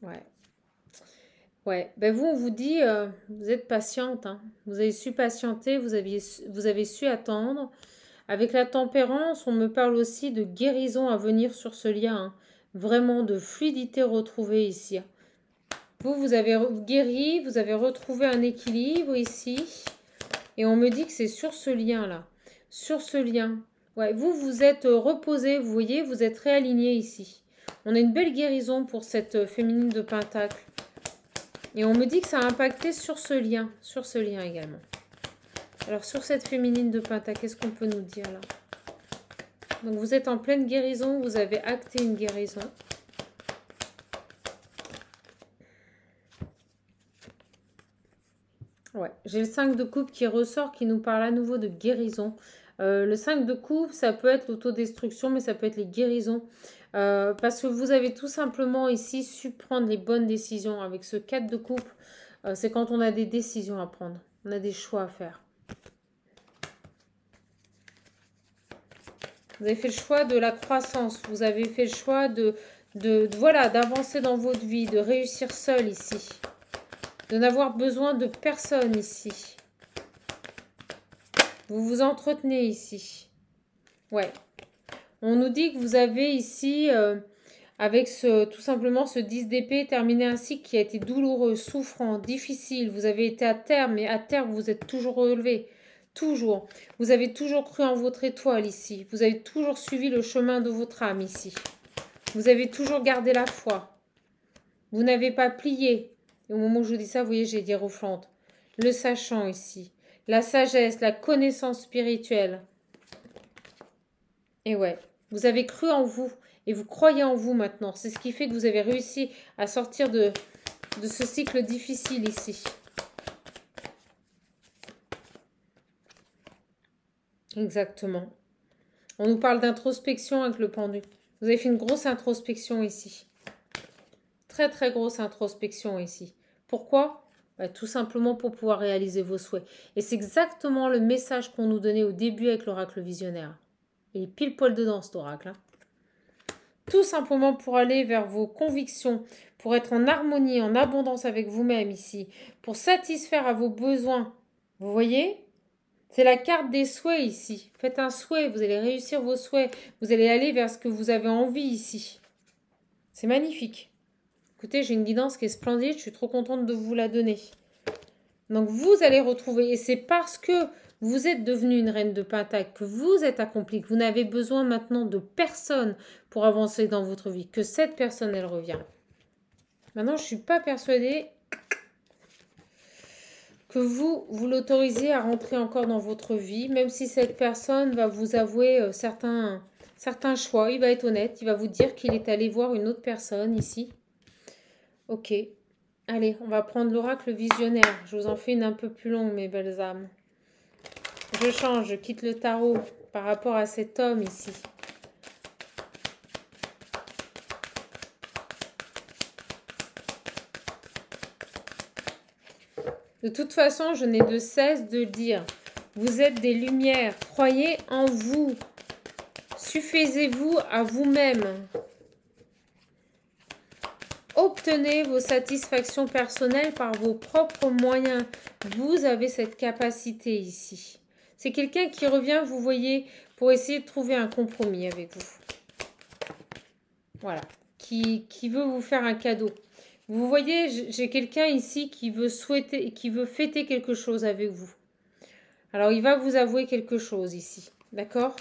Ouais. Ouais, ben vous, on vous dit, vous êtes patiente, hein. Vous avez su patienter, vous avez su attendre. Avec la tempérance, on me parle aussi de guérison à venir sur ce lien, hein. Vraiment de fluidité retrouvée ici. Vous avez guéri, vous avez retrouvé un équilibre ici. Et on me dit que c'est sur ce lien-là. Sur ce lien. Ouais, vous êtes reposé, vous voyez, vous êtes réaligné ici. On a une belle guérison pour cette féminine de pentacle. Et on me dit que ça a impacté sur ce lien également. Alors, sur cette féminine de pentacle, qu'est-ce qu'on peut nous dire là? Donc, vous êtes en pleine guérison, vous avez acté une guérison. Ouais, j'ai le 5 de coupe qui ressort, qui nous parle à nouveau de guérison. Le 5 de coupe, ça peut être l'autodestruction, mais ça peut être les guérisons. Parce que vous avez tout simplement ici su prendre les bonnes décisions. Avec ce 4 de coupe, c'est quand on a des décisions à prendre. On a des choix à faire. Vous avez fait le choix de la croissance. Vous avez fait le choix voilà, d'avancer dans votre vie, de réussir seul ici. De n'avoir besoin de personne ici. Vous vous entretenez ici. Ouais. On nous dit que vous avez ici, avec tout simplement ce 10 d'épée, terminé un cycle qui a été douloureux, souffrant, difficile. Vous avez été à terre, mais à terre, vous êtes toujours relevé. Toujours. Vous avez toujours cru en votre étoile ici. Vous avez toujours suivi le chemin de votre âme ici. Vous avez toujours gardé la foi. Vous n'avez pas plié. Et au moment où je vous dis ça, vous voyez, j'ai des reflantes. Le sachant ici. La sagesse, la connaissance spirituelle. Et ouais, vous avez cru en vous. Et vous croyez en vous maintenant. C'est ce qui fait que vous avez réussi à sortir de ce cycle difficile ici. Exactement. On nous parle d'introspection avec le pendu. Vous avez fait une grosse introspection ici. Très, très grosse introspection ici. Pourquoi? Tout simplement pour pouvoir réaliser vos souhaits. Et c'est exactement le message qu'on nous donnait au début avec l'oracle visionnaire. Il est pile poil dedans, cet oracle. Hein. Tout simplement pour aller vers vos convictions, pour être en harmonie, en abondance avec vous-même ici, pour satisfaire à vos besoins. Vous voyez? C'est la carte des souhaits ici. Faites un souhait, vous allez réussir vos souhaits. Vous allez aller vers ce que vous avez envie ici. C'est magnifique. Écoutez, j'ai une guidance qui est splendide. Je suis trop contente de vous la donner. Donc, vous allez retrouver. Et c'est parce que vous êtes devenue une reine de Pentacle, que vous êtes accomplie, que vous n'avez besoin maintenant de personne pour avancer dans votre vie. Que cette personne, elle revient. Maintenant, je ne suis pas persuadée que vous l'autorisez à rentrer encore dans votre vie, même si cette personne va vous avouer certains choix. Il va être honnête, il va vous dire qu'il est allé voir une autre personne ici. Ok, allez, on va prendre l'oracle visionnaire. Je vous en fais une un peu plus longue, mes belles âmes. Je change, je quitte le tarot par rapport à cet homme ici. De toute façon, je n'ai de cesse de dire, vous êtes des lumières, croyez en vous, suffisez-vous à vous-même. Obtenez vos satisfactions personnelles par vos propres moyens. Vous avez cette capacité ici. C'est quelqu'un qui revient, vous voyez, pour essayer de trouver un compromis avec vous. Voilà, qui veut vous faire un cadeau. Vous voyez, j'ai quelqu'un ici qui veut fêter quelque chose avec vous. Alors, il va vous avouer quelque chose ici. D'accord?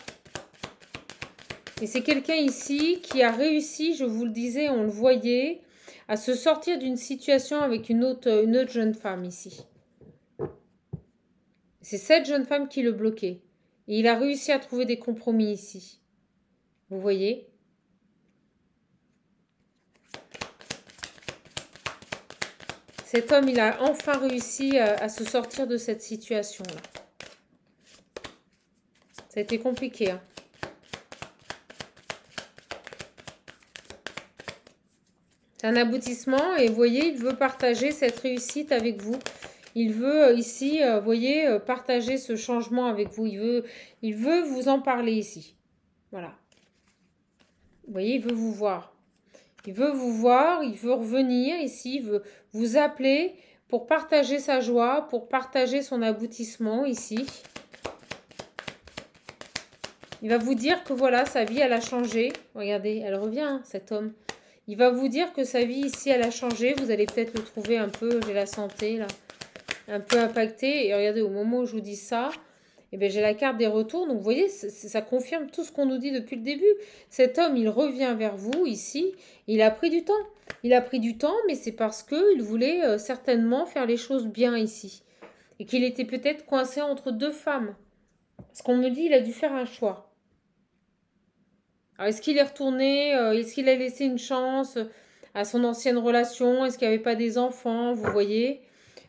Et c'est quelqu'un ici qui a réussi, je vous le disais, on le voyait, à se sortir d'une situation avec une autre jeune femme ici. C'est cette jeune femme qui le bloquait. Et il a réussi à trouver des compromis ici. Vous voyez? Cet homme, il a enfin réussi à se sortir de cette situation-là. Ça a été compliqué. Hein. C'est un aboutissement et vous voyez, il veut partager cette réussite avec vous. Il veut ici, vous voyez, partager ce changement avec vous. Il veut vous en parler ici. Voilà. Vous voyez, il veut vous voir. Il veut vous voir, il veut revenir ici, il veut vous appeler pour partager sa joie, pour partager son aboutissement ici. Il va vous dire que voilà, sa vie, elle a changé. Regardez, elle revient, hein, cet homme. Il va vous dire que sa vie ici, elle a changé. Vous allez peut-être le trouver un peu, j'ai la santé là, un peu impacté. Et regardez, au moment où je vous dis ça, eh bien, j'ai la carte des retours. Donc, vous voyez, ça confirme tout ce qu'on nous dit depuis le début. Cet homme, il revient vers vous ici. Il a pris du temps. Il a pris du temps, mais c'est parce qu'il voulait certainement faire les choses bien ici. Et qu'il était peut-être coincé entre deux femmes. Parce qu'on me dit, il a dû faire un choix. Alors, est-ce qu'il est retourné? Est-ce qu'il a laissé une chance à son ancienne relation? Est-ce qu'il n'y avait pas des enfants? Vous voyez?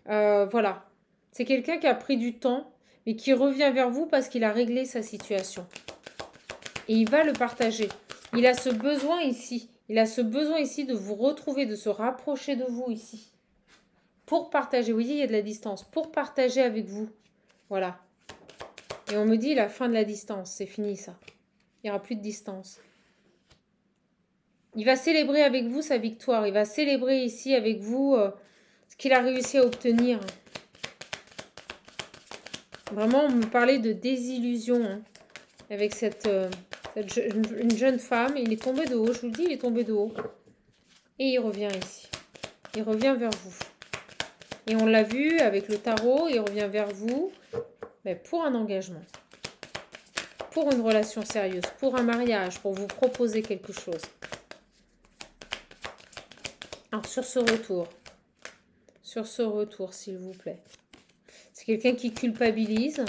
Voilà. C'est quelqu'un qui a pris du temps, mais qui revient vers vous parce qu'il a réglé sa situation. Et il va le partager. Il a ce besoin ici. Il a ce besoin ici de vous retrouver, de se rapprocher de vous ici. Pour partager. Vous voyez, il y a de la distance. Pour partager avec vous. Voilà. Et on me dit la fin de la distance. C'est fini ça. Il n'y aura plus de distance. Il va célébrer avec vous sa victoire. Il va célébrer ici avec vous ce qu'il a réussi à obtenir. Vraiment, on me parlait de désillusion hein, avec une jeune femme. Il est tombé de haut, je vous le dis, il est tombé de haut. Et il revient ici. Il revient vers vous. Et on l'a vu avec le tarot, il revient vers vous mais pour un engagement. Pour une relation sérieuse, pour un mariage, pour vous proposer quelque chose. Alors, sur ce retour, s'il vous plaît. C'est quelqu'un qui culpabilise.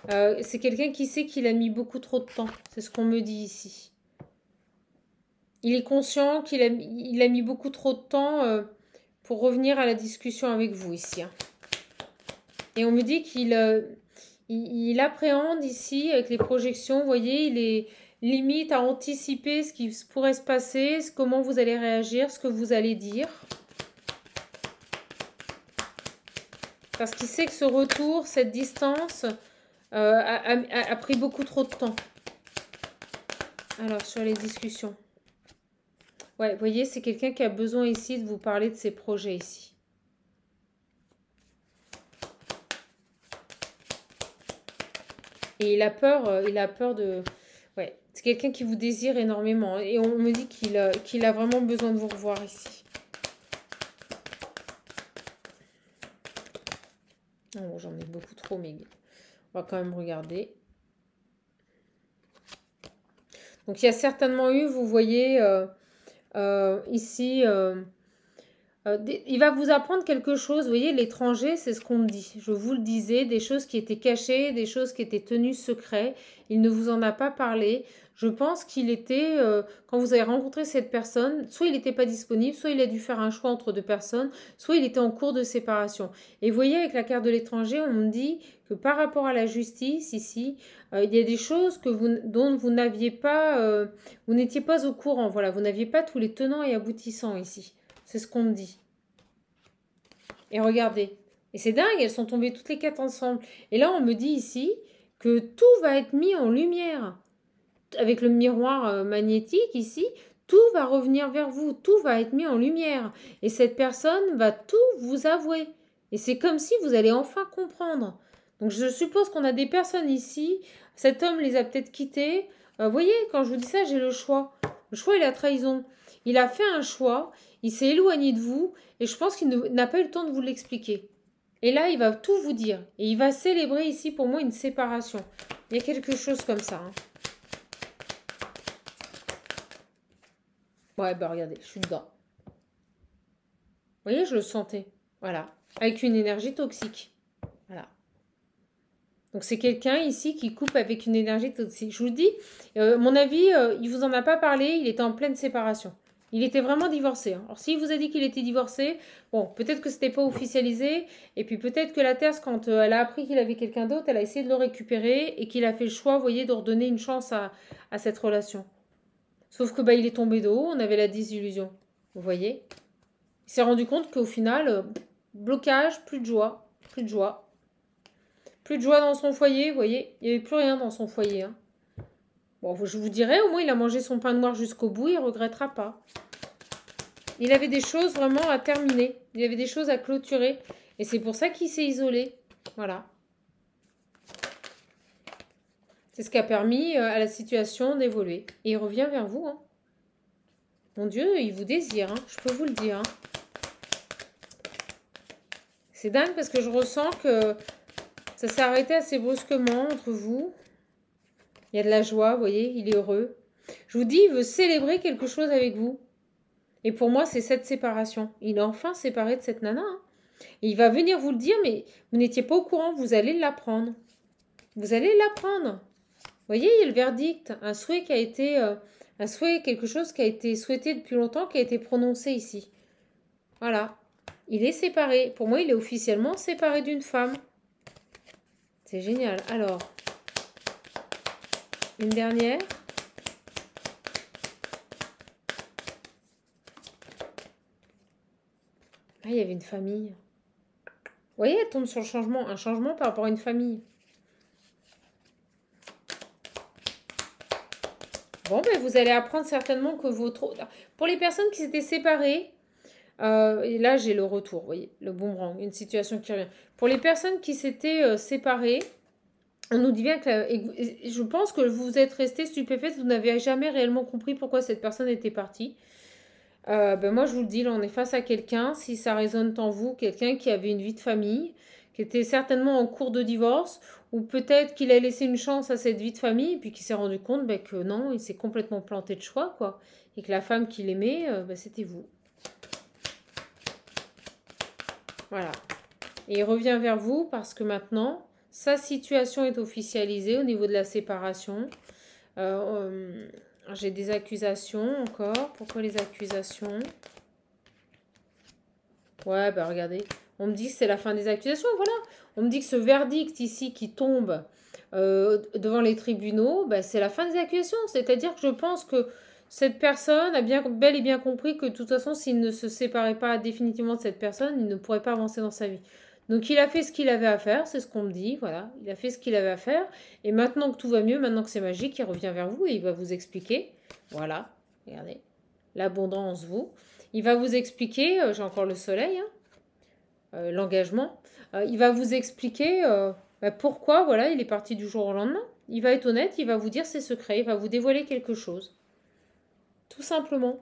C'est quelqu'un qui sait qu'il a mis beaucoup trop de temps. C'est ce qu'on me dit ici. Il est conscient qu'il a mis beaucoup trop de temps pour revenir à la discussion avec vous ici. Hein. Et on me dit qu'il il appréhende ici avec les projections. Vous voyez, il est limite à anticiper ce qui pourrait se passer, comment vous allez réagir, ce que vous allez dire. Parce qu'il sait que ce retour, cette distance, a pris beaucoup trop de temps. Alors, sur les discussions. Ouais, vous voyez, c'est quelqu'un qui a besoin ici de vous parler de ses projets ici. Et il a peur de... Ouais, c'est quelqu'un qui vous désire énormément. Et on me dit qu'il a vraiment besoin de vous revoir ici. Oh, j'en ai beaucoup trop, mais on va quand même regarder. Donc, il y a certainement eu, vous voyez, ici, il va vous apprendre quelque chose. Vous voyez, l'étranger, c'est ce qu'on me dit. Je vous le disais, des choses qui étaient cachées, des choses qui étaient tenues secrets. Il ne vous en a pas parlé. Je pense qu'il était, quand vous avez rencontré cette personne, soit il n'était pas disponible, soit il a dû faire un choix entre deux personnes, soit il était en cours de séparation. Et vous voyez, avec la carte de l'étranger, on me dit que par rapport à la justice, ici, il y a des choses dont vous n'aviez pas, vous n'étiez pas au courant. Voilà, vous n'aviez pas tous les tenants et aboutissants ici. C'est ce qu'on me dit. Et regardez. Et c'est dingue, elles sont tombées toutes les quatre ensemble. Et là, on me dit ici que tout va être mis en lumière. Avec le miroir magnétique ici, tout va revenir vers vous. Tout va être mis en lumière. Et cette personne va tout vous avouer. Et c'est comme si vous allez enfin comprendre. Donc, je suppose qu'on a des personnes ici. Cet homme les a peut-être quittés. Vous voyez, quand je vous dis ça, j'ai le choix. Le choix et la trahison. Il a fait un choix. Il s'est éloigné de vous et je pense qu'il n'a pas eu le temps de vous l'expliquer. Et là, il va tout vous dire. Et il va célébrer ici pour moi une séparation. Il y a quelque chose comme ça. Hein. Ouais, bah regardez, je suis dedans. Vous voyez, je le sentais. Voilà. Avec une énergie toxique. Voilà. Donc c'est quelqu'un ici qui coupe avec une énergie toxique. Je vous dis, mon avis, il vous en a pas parlé, il était en pleine séparation. Il était vraiment divorcé. Hein. Alors, s'il vous a dit qu'il était divorcé, bon, peut-être que c'était pas officialisé. Et puis, peut-être que la Terre, quand elle a appris qu'il avait quelqu'un d'autre, elle a essayé de le récupérer et qu'il a fait le choix, vous voyez, de redonner une chance à cette relation. Sauf que, bah, il est tombé de haut, on avait la désillusion. Vous voyez? Il s'est rendu compte qu'au final, blocage, plus de joie, plus de joie. Plus de joie dans son foyer, vous voyez? Il n'y avait plus rien dans son foyer, hein. Bon, je vous dirais, au moins, il a mangé son pain noir jusqu'au bout, il ne regrettera pas. Il avait des choses vraiment à terminer. Il avait des choses à clôturer. Et c'est pour ça qu'il s'est isolé. Voilà. C'est ce qui a permis à la situation d'évoluer. Et il revient vers vous. Hein. Mon Dieu, il vous désire. Hein. Je peux vous le dire. Hein. C'est dingue parce que je ressens que ça s'est arrêté assez brusquement entre vous. Il y a de la joie, vous voyez, il est heureux. Je vous dis, il veut célébrer quelque chose avec vous. Et pour moi, c'est cette séparation. Il est enfin séparé de cette nana. Hein. Et il va venir vous le dire, mais vous n'étiez pas au courant, vous allez l'apprendre. Vous allez l'apprendre. Vous voyez, il y a le verdict, un souhait qui a été... un souhait, quelque chose qui a été souhaité depuis longtemps, qui a été prononcé ici. Voilà. Il est séparé. Pour moi, il est officiellement séparé d'une femme. C'est génial. Alors... Une dernière. Ah, il y avait une famille. Vous voyez, elle tombe sur le changement. Un changement par rapport à une famille. Bon, ben, vous allez apprendre certainement que votre... Pour les personnes qui s'étaient séparées, et là j'ai le retour, vous voyez, le boomerang, une situation qui revient. Pour les personnes qui s'étaient séparées, on nous dit bien que... et je pense que vous êtes resté stupéfaite, vous n'avez jamais réellement compris pourquoi cette personne était partie. Ben moi je vous le dis, là on est face à quelqu'un, si ça résonne en vous, quelqu'un qui avait une vie de famille, qui était certainement en cours de divorce, ou peut-être qu'il a laissé une chance à cette vie de famille, et puis qu'il s'est rendu compte ben, que non, il s'est complètement planté de choix, quoi. Et que la femme qu'il aimait, ben, c'était vous. Voilà. Et il revient vers vous parce que maintenant, sa situation est officialisée au niveau de la séparation. J'ai des accusations encore. Pourquoi les accusations? Ouais, bah regardez. On me dit que c'est la fin des accusations, voilà. On me dit que ce verdict ici qui tombe devant les tribunaux, bah, c'est la fin des accusations. C'est-à-dire que je pense que cette personne a bien, bel et bien compris que de toute façon, s'il ne se séparait pas définitivement de cette personne, il ne pourrait pas avancer dans sa vie. Donc il a fait ce qu'il avait à faire, c'est ce qu'on me dit, voilà. Il a fait ce qu'il avait à faire. Et maintenant que tout va mieux, maintenant que c'est magique, il revient vers vous et il va vous expliquer. Voilà, regardez. L'abondance, vous. Il va vous expliquer, j'ai encore le soleil, hein, l'engagement. Il va vous expliquer pourquoi, voilà, il est parti du jour au lendemain. Il va être honnête, il va vous dire ses secrets, il va vous dévoiler quelque chose. Tout simplement.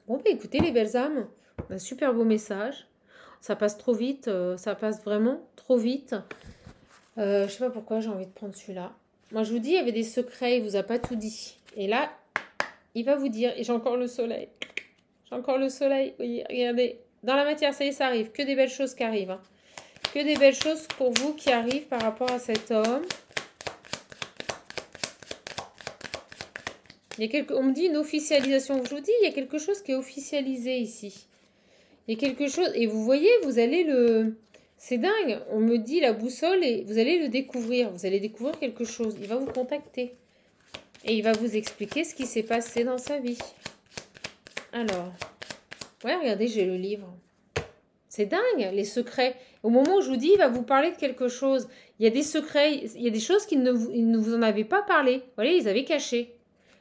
Bon, bah écoutez, les belles âmes, un super beau message. Ça passe trop vite, ça passe vraiment trop vite. Je sais pas pourquoi j'ai envie de prendre celui-là. Moi, je vous dis, il y avait des secrets, il vous a pas tout dit. Et là, il va vous dire, et j'ai encore le soleil. J'ai encore le soleil, oui, regardez. Dans la matière, ça y est, ça arrive. Que des belles choses qui arrivent. Hein. Que des belles choses pour vous qui arrivent par rapport à cet homme. On me dit une officialisation. Je vous dis, il y a quelque chose qui est officialisé ici. Il y a quelque chose. Et vous voyez, vous allez le... C'est dingue. On me dit la boussole et vous allez le découvrir. Vous allez découvrir quelque chose. Il va vous contacter. Et il va vous expliquer ce qui s'est passé dans sa vie. Alors... Ouais, regardez, j'ai le livre. C'est dingue, les secrets. Au moment où je vous dis, il va vous parler de quelque chose. Il y a des secrets, il y a des choses qu'il ne vous en avait pas parlé. Vous voyez, ils avaient caché.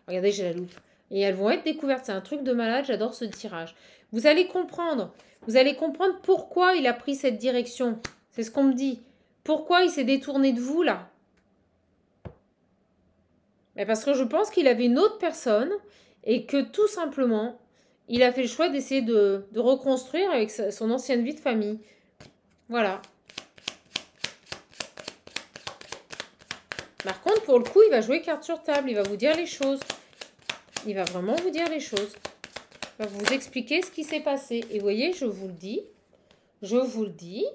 Regardez, j'ai la loupe. Et elles vont être découvertes. C'est un truc de malade, j'adore ce tirage. Vous allez comprendre. Vous allez comprendre pourquoi il a pris cette direction. C'est ce qu'on me dit. Pourquoi il s'est détourné de vous, là? Mais parce que je pense qu'il avait une autre personne et que tout simplement... Il a fait le choix d'essayer de reconstruire avec son ancienne vie de famille. Voilà. Par contre, pour le coup, il va jouer carte sur table. Il va vous dire les choses. Il va vraiment vous dire les choses. Il va vous expliquer ce qui s'est passé. Et vous voyez, je vous le dis. Je vous le dis.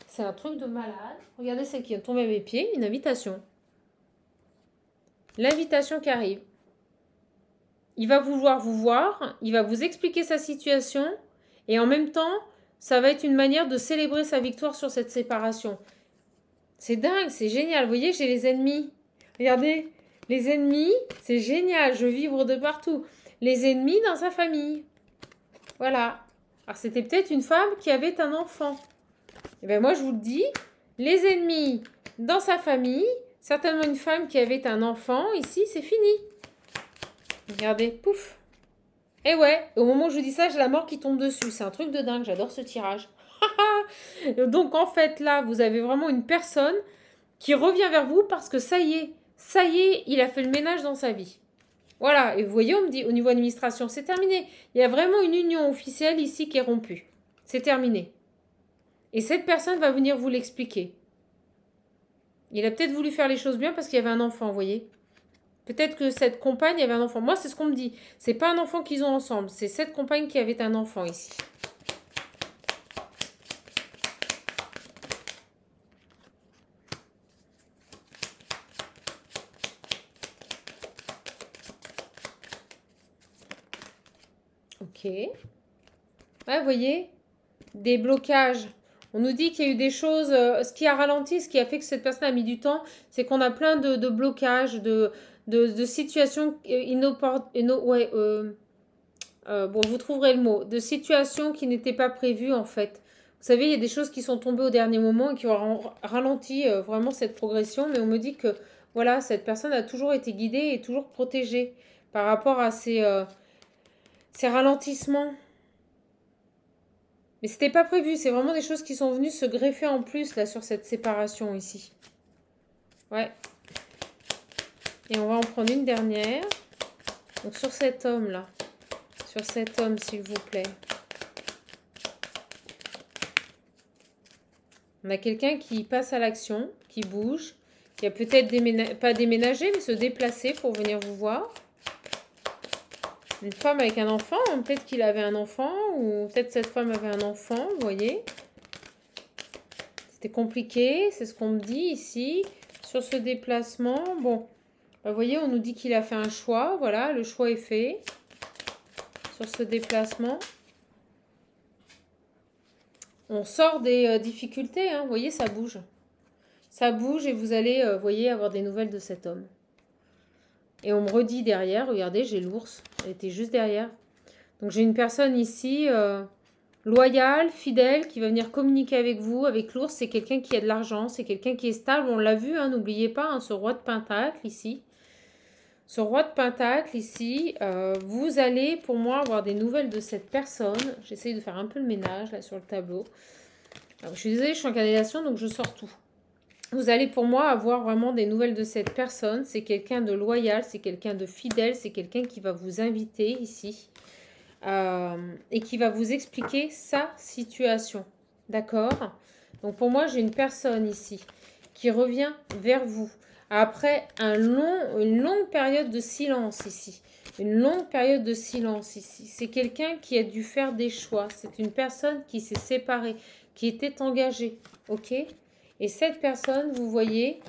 C'est un truc de malade. Regardez celle qui est tombée à mes pieds. Une invitation. L'invitation qui arrive. Il va vouloir vous voir, il va vous expliquer sa situation et en même temps, ça va être une manière de célébrer sa victoire sur cette séparation. C'est dingue, c'est génial. Vous voyez, j'ai les ennemis. Regardez, les ennemis, c'est génial, je vibre de partout. Les ennemis dans sa famille. Voilà. Alors, c'était peut-être une femme qui avait un enfant. Et bien moi, je vous le dis, les ennemis dans sa famille, certainement une femme qui avait un enfant, ici, c'est fini. Regardez, pouf. Et ouais, au moment où je vous dis ça, j'ai la mort qui tombe dessus. C'est un truc de dingue, j'adore ce tirage. Donc en fait, là, vous avez vraiment une personne qui revient vers vous parce que ça y est, il a fait le ménage dans sa vie. Voilà, et vous voyez, on me dit, au niveau administration, c'est terminé. Il y a vraiment une union officielle ici qui est rompue. C'est terminé. Et cette personne va venir vous l'expliquer. Il a peut-être voulu faire les choses bien parce qu'il y avait un enfant, vous voyez. Peut-être que cette compagne avait un enfant. Moi, c'est ce qu'on me dit. C'est pas un enfant qu'ils ont ensemble. C'est cette compagne qui avait un enfant ici. Ok. Ouais, vous voyez, des blocages. On nous dit qu'il y a eu des choses... ce qui a ralenti, ce qui a fait que cette personne a mis du temps, c'est qu'on a plein de blocages, de situations bon, vous trouverez le mot. De situations qui n'étaient pas prévues, en fait. Vous savez, il y a des choses qui sont tombées au dernier moment et qui ont ralenti vraiment cette progression. Mais on me dit que Voilà, cette personne a toujours été guidée et toujours protégée par rapport à ces ralentissements. Mais c'était pas prévu, c'est vraiment des choses qui sont venues se greffer en plus là sur cette séparation ici. Ouais. Et on va en prendre une dernière. Donc sur cet homme-là. Sur cet homme, s'il vous plaît. On a quelqu'un qui passe à l'action, qui bouge, qui a peut-être pas déménagé, mais se déplacer pour venir vous voir. Une femme avec un enfant, peut-être qu'il avait un enfant, ou peut-être cette femme avait un enfant, vous voyez. C'était compliqué, c'est ce qu'on me dit ici. Sur ce déplacement, bon, bah, vous voyez, on nous dit qu'il a fait un choix, voilà, le choix est fait. Sur ce déplacement. On sort des difficultés, hein, vous voyez, ça bouge. Ça bouge et vous allez, vous voyez, avoir des nouvelles de cet homme. Et on me redit derrière, regardez, j'ai l'ours, elle était juste derrière. Donc j'ai une personne ici, loyale, fidèle, qui va venir communiquer avec vous. Avec l'ours, c'est quelqu'un qui a de l'argent, c'est quelqu'un qui est stable. On l'a vu, hein, n'oubliez pas, hein, ce roi de pentacle ici. Ce roi de pentacle ici, vous allez pour moi avoir des nouvelles de cette personne. J'essaye de faire un peu le ménage là sur le tableau. Alors, je suis désolée, je suis en canalisation, donc je sors tout. Vous allez pour moi avoir vraiment des nouvelles de cette personne. C'est quelqu'un de loyal, c'est quelqu'un de fidèle, c'est quelqu'un qui va vous inviter ici et qui va vous expliquer sa situation. D'accord? Donc pour moi, j'ai une personne ici qui revient vers vous après une longue période de silence ici. Une longue période de silence ici. C'est quelqu'un qui a dû faire des choix. C'est une personne qui s'est séparée, qui était engagée. Ok? Et cette personne, vous voyez,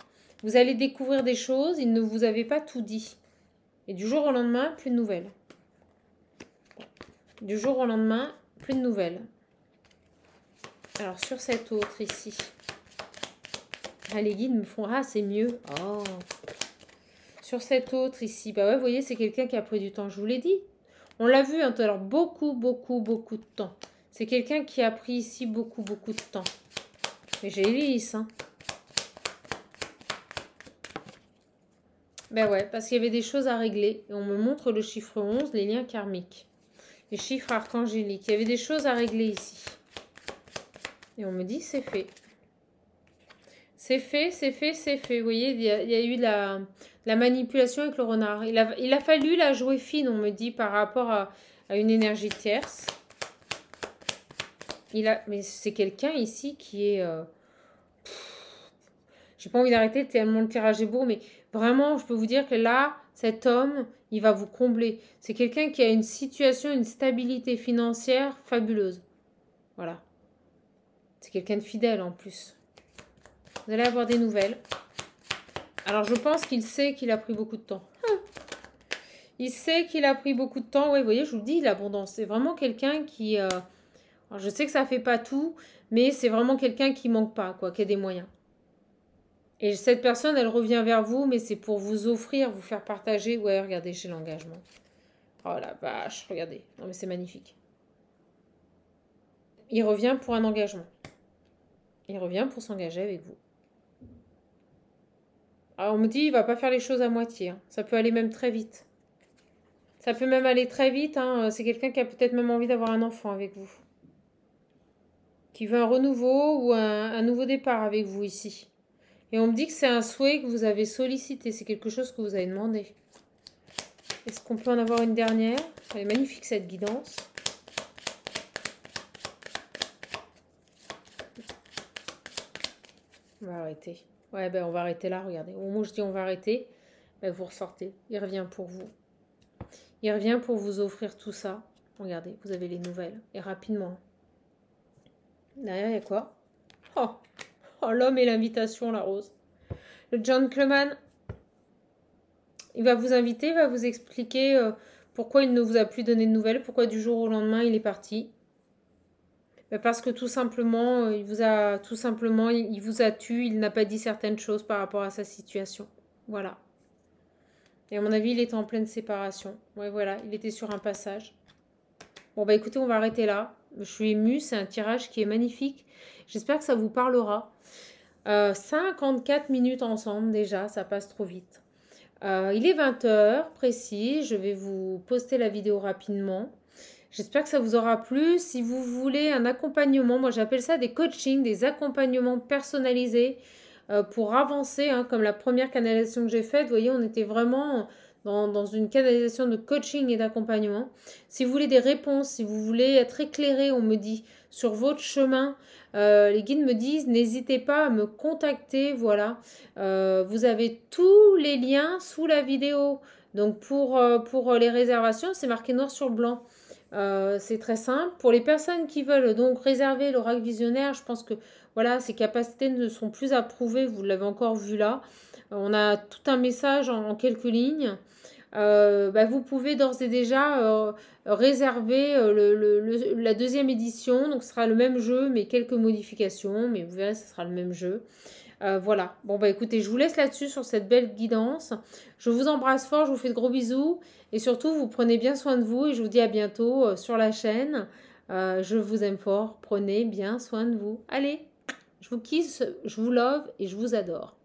vous allez découvrir des choses, il ne vous avait pas tout dit. Et du jour au lendemain, plus de nouvelles. Du jour au lendemain, plus de nouvelles. Alors, sur cet autre ici. Ah, les guides me font, ah, c'est mieux. Oh. Sur cet autre ici, bah ouais, vous voyez, c'est quelqu'un qui a pris du temps, je vous l'ai dit. On l'a vu, hein, tout à l'heure, beaucoup de temps. C'est quelqu'un qui a pris ici beaucoup de temps. Mais j'ai Élise, hein. Ben ouais, parce qu'il y avait des choses à régler. Et on me montre le chiffre 11, les liens karmiques. Les chiffres archangéliques. Il y avait des choses à régler ici. Et on me dit, c'est fait. C'est fait, c'est fait, c'est fait. Vous voyez, il y a eu la manipulation avec le renard. Il a fallu la jouer fine, on me dit, par rapport à une énergie tierce. Mais c'est quelqu'un ici qui est... j'ai pas envie d'arrêter tellement le tirage est beau, mais vraiment, je peux vous dire que là, cet homme, il va vous combler. C'est quelqu'un qui a une situation, une stabilité financière fabuleuse. Voilà. C'est quelqu'un de fidèle en plus. Vous allez avoir des nouvelles. Alors, je pense qu'il sait qu'il a pris beaucoup de temps. Il sait qu'il a pris beaucoup de temps. Oui, vous voyez, je vous le dis, l'abondance. C'est vraiment quelqu'un qui... alors, je sais que ça fait pas tout, mais c'est vraiment quelqu'un qui manque pas, quoi, qui a des moyens. Et cette personne, elle revient vers vous, mais c'est pour vous offrir, vous faire partager. Ouais, regardez, chez l'engagement. Oh la vache, regardez. Non, mais c'est magnifique. Il revient pour un engagement. Il revient pour s'engager avec vous. Alors, on me dit, il va pas faire les choses à moitié. Hein. Ça peut aller même très vite. Ça peut même aller très vite. Hein. C'est quelqu'un qui a peut-être même envie d'avoir un enfant avec vous. Qui veut un renouveau ou un nouveau départ avec vous ici. Et on me dit que c'est un souhait que vous avez sollicité. C'est quelque chose que vous avez demandé. Est-ce qu'on peut en avoir une dernière? Elle est magnifique cette guidance. On va arrêter. Ouais, ben on va arrêter là, regardez. Au moment où je dis on va arrêter, ben vous ressortez. Il revient pour vous. Il revient pour vous offrir tout ça. Regardez, vous avez les nouvelles. Et rapidement. Derrière, il y a quoi? Oh, l'homme et l'invitation, la rose. Le gentleman, il va vous inviter, il va vous expliquer pourquoi il ne vous a plus donné de nouvelles, pourquoi du jour au lendemain, il est parti. Parce que tout simplement, il vous a tué, il n'a pas dit certaines choses par rapport à sa situation. Voilà. Et à mon avis, il était en pleine séparation. Ouais, voilà, il était sur un passage. Bon, bah écoutez, on va arrêter là. Je suis émue, c'est un tirage qui est magnifique. J'espère que ça vous parlera. 54 minutes ensemble déjà, ça passe trop vite. Il est 20 heures précis, je vais vous poster la vidéo rapidement. J'espère que ça vous aura plu. Si vous voulez un accompagnement, moi j'appelle ça des coachings, des accompagnements personnalisés pour avancer, hein, comme la première canalisation que j'ai faite. Vous voyez, on était vraiment dans une canalisation de coaching et d'accompagnement. Si vous voulez des réponses, si vous voulez être éclairé, on me dit, sur votre chemin, les guides me disent, n'hésitez pas à me contacter, voilà. Vous avez tous les liens sous la vidéo. Donc pour les réservations, c'est marqué noir sur blanc. C'est très simple. Pour les personnes qui veulent donc réserver l'oracle visionnaire, je pense que voilà, ces capacités ne sont plus approuvées. Vous l'avez encore vu là. On a tout un message en quelques lignes. Vous pouvez d'ores et déjà réserver la deuxième édition. Donc ce sera le même jeu, mais quelques modifications. Mais vous verrez, ce sera le même jeu. Voilà. Bon, écoutez, je vous laisse là-dessus sur cette belle guidance. Je vous embrasse fort, je vous fais de gros bisous. Et surtout, vous prenez bien soin de vous. Et je vous dis à bientôt sur la chaîne. Je vous aime fort. Prenez bien soin de vous. Allez, je vous kiss, je vous love et je vous adore.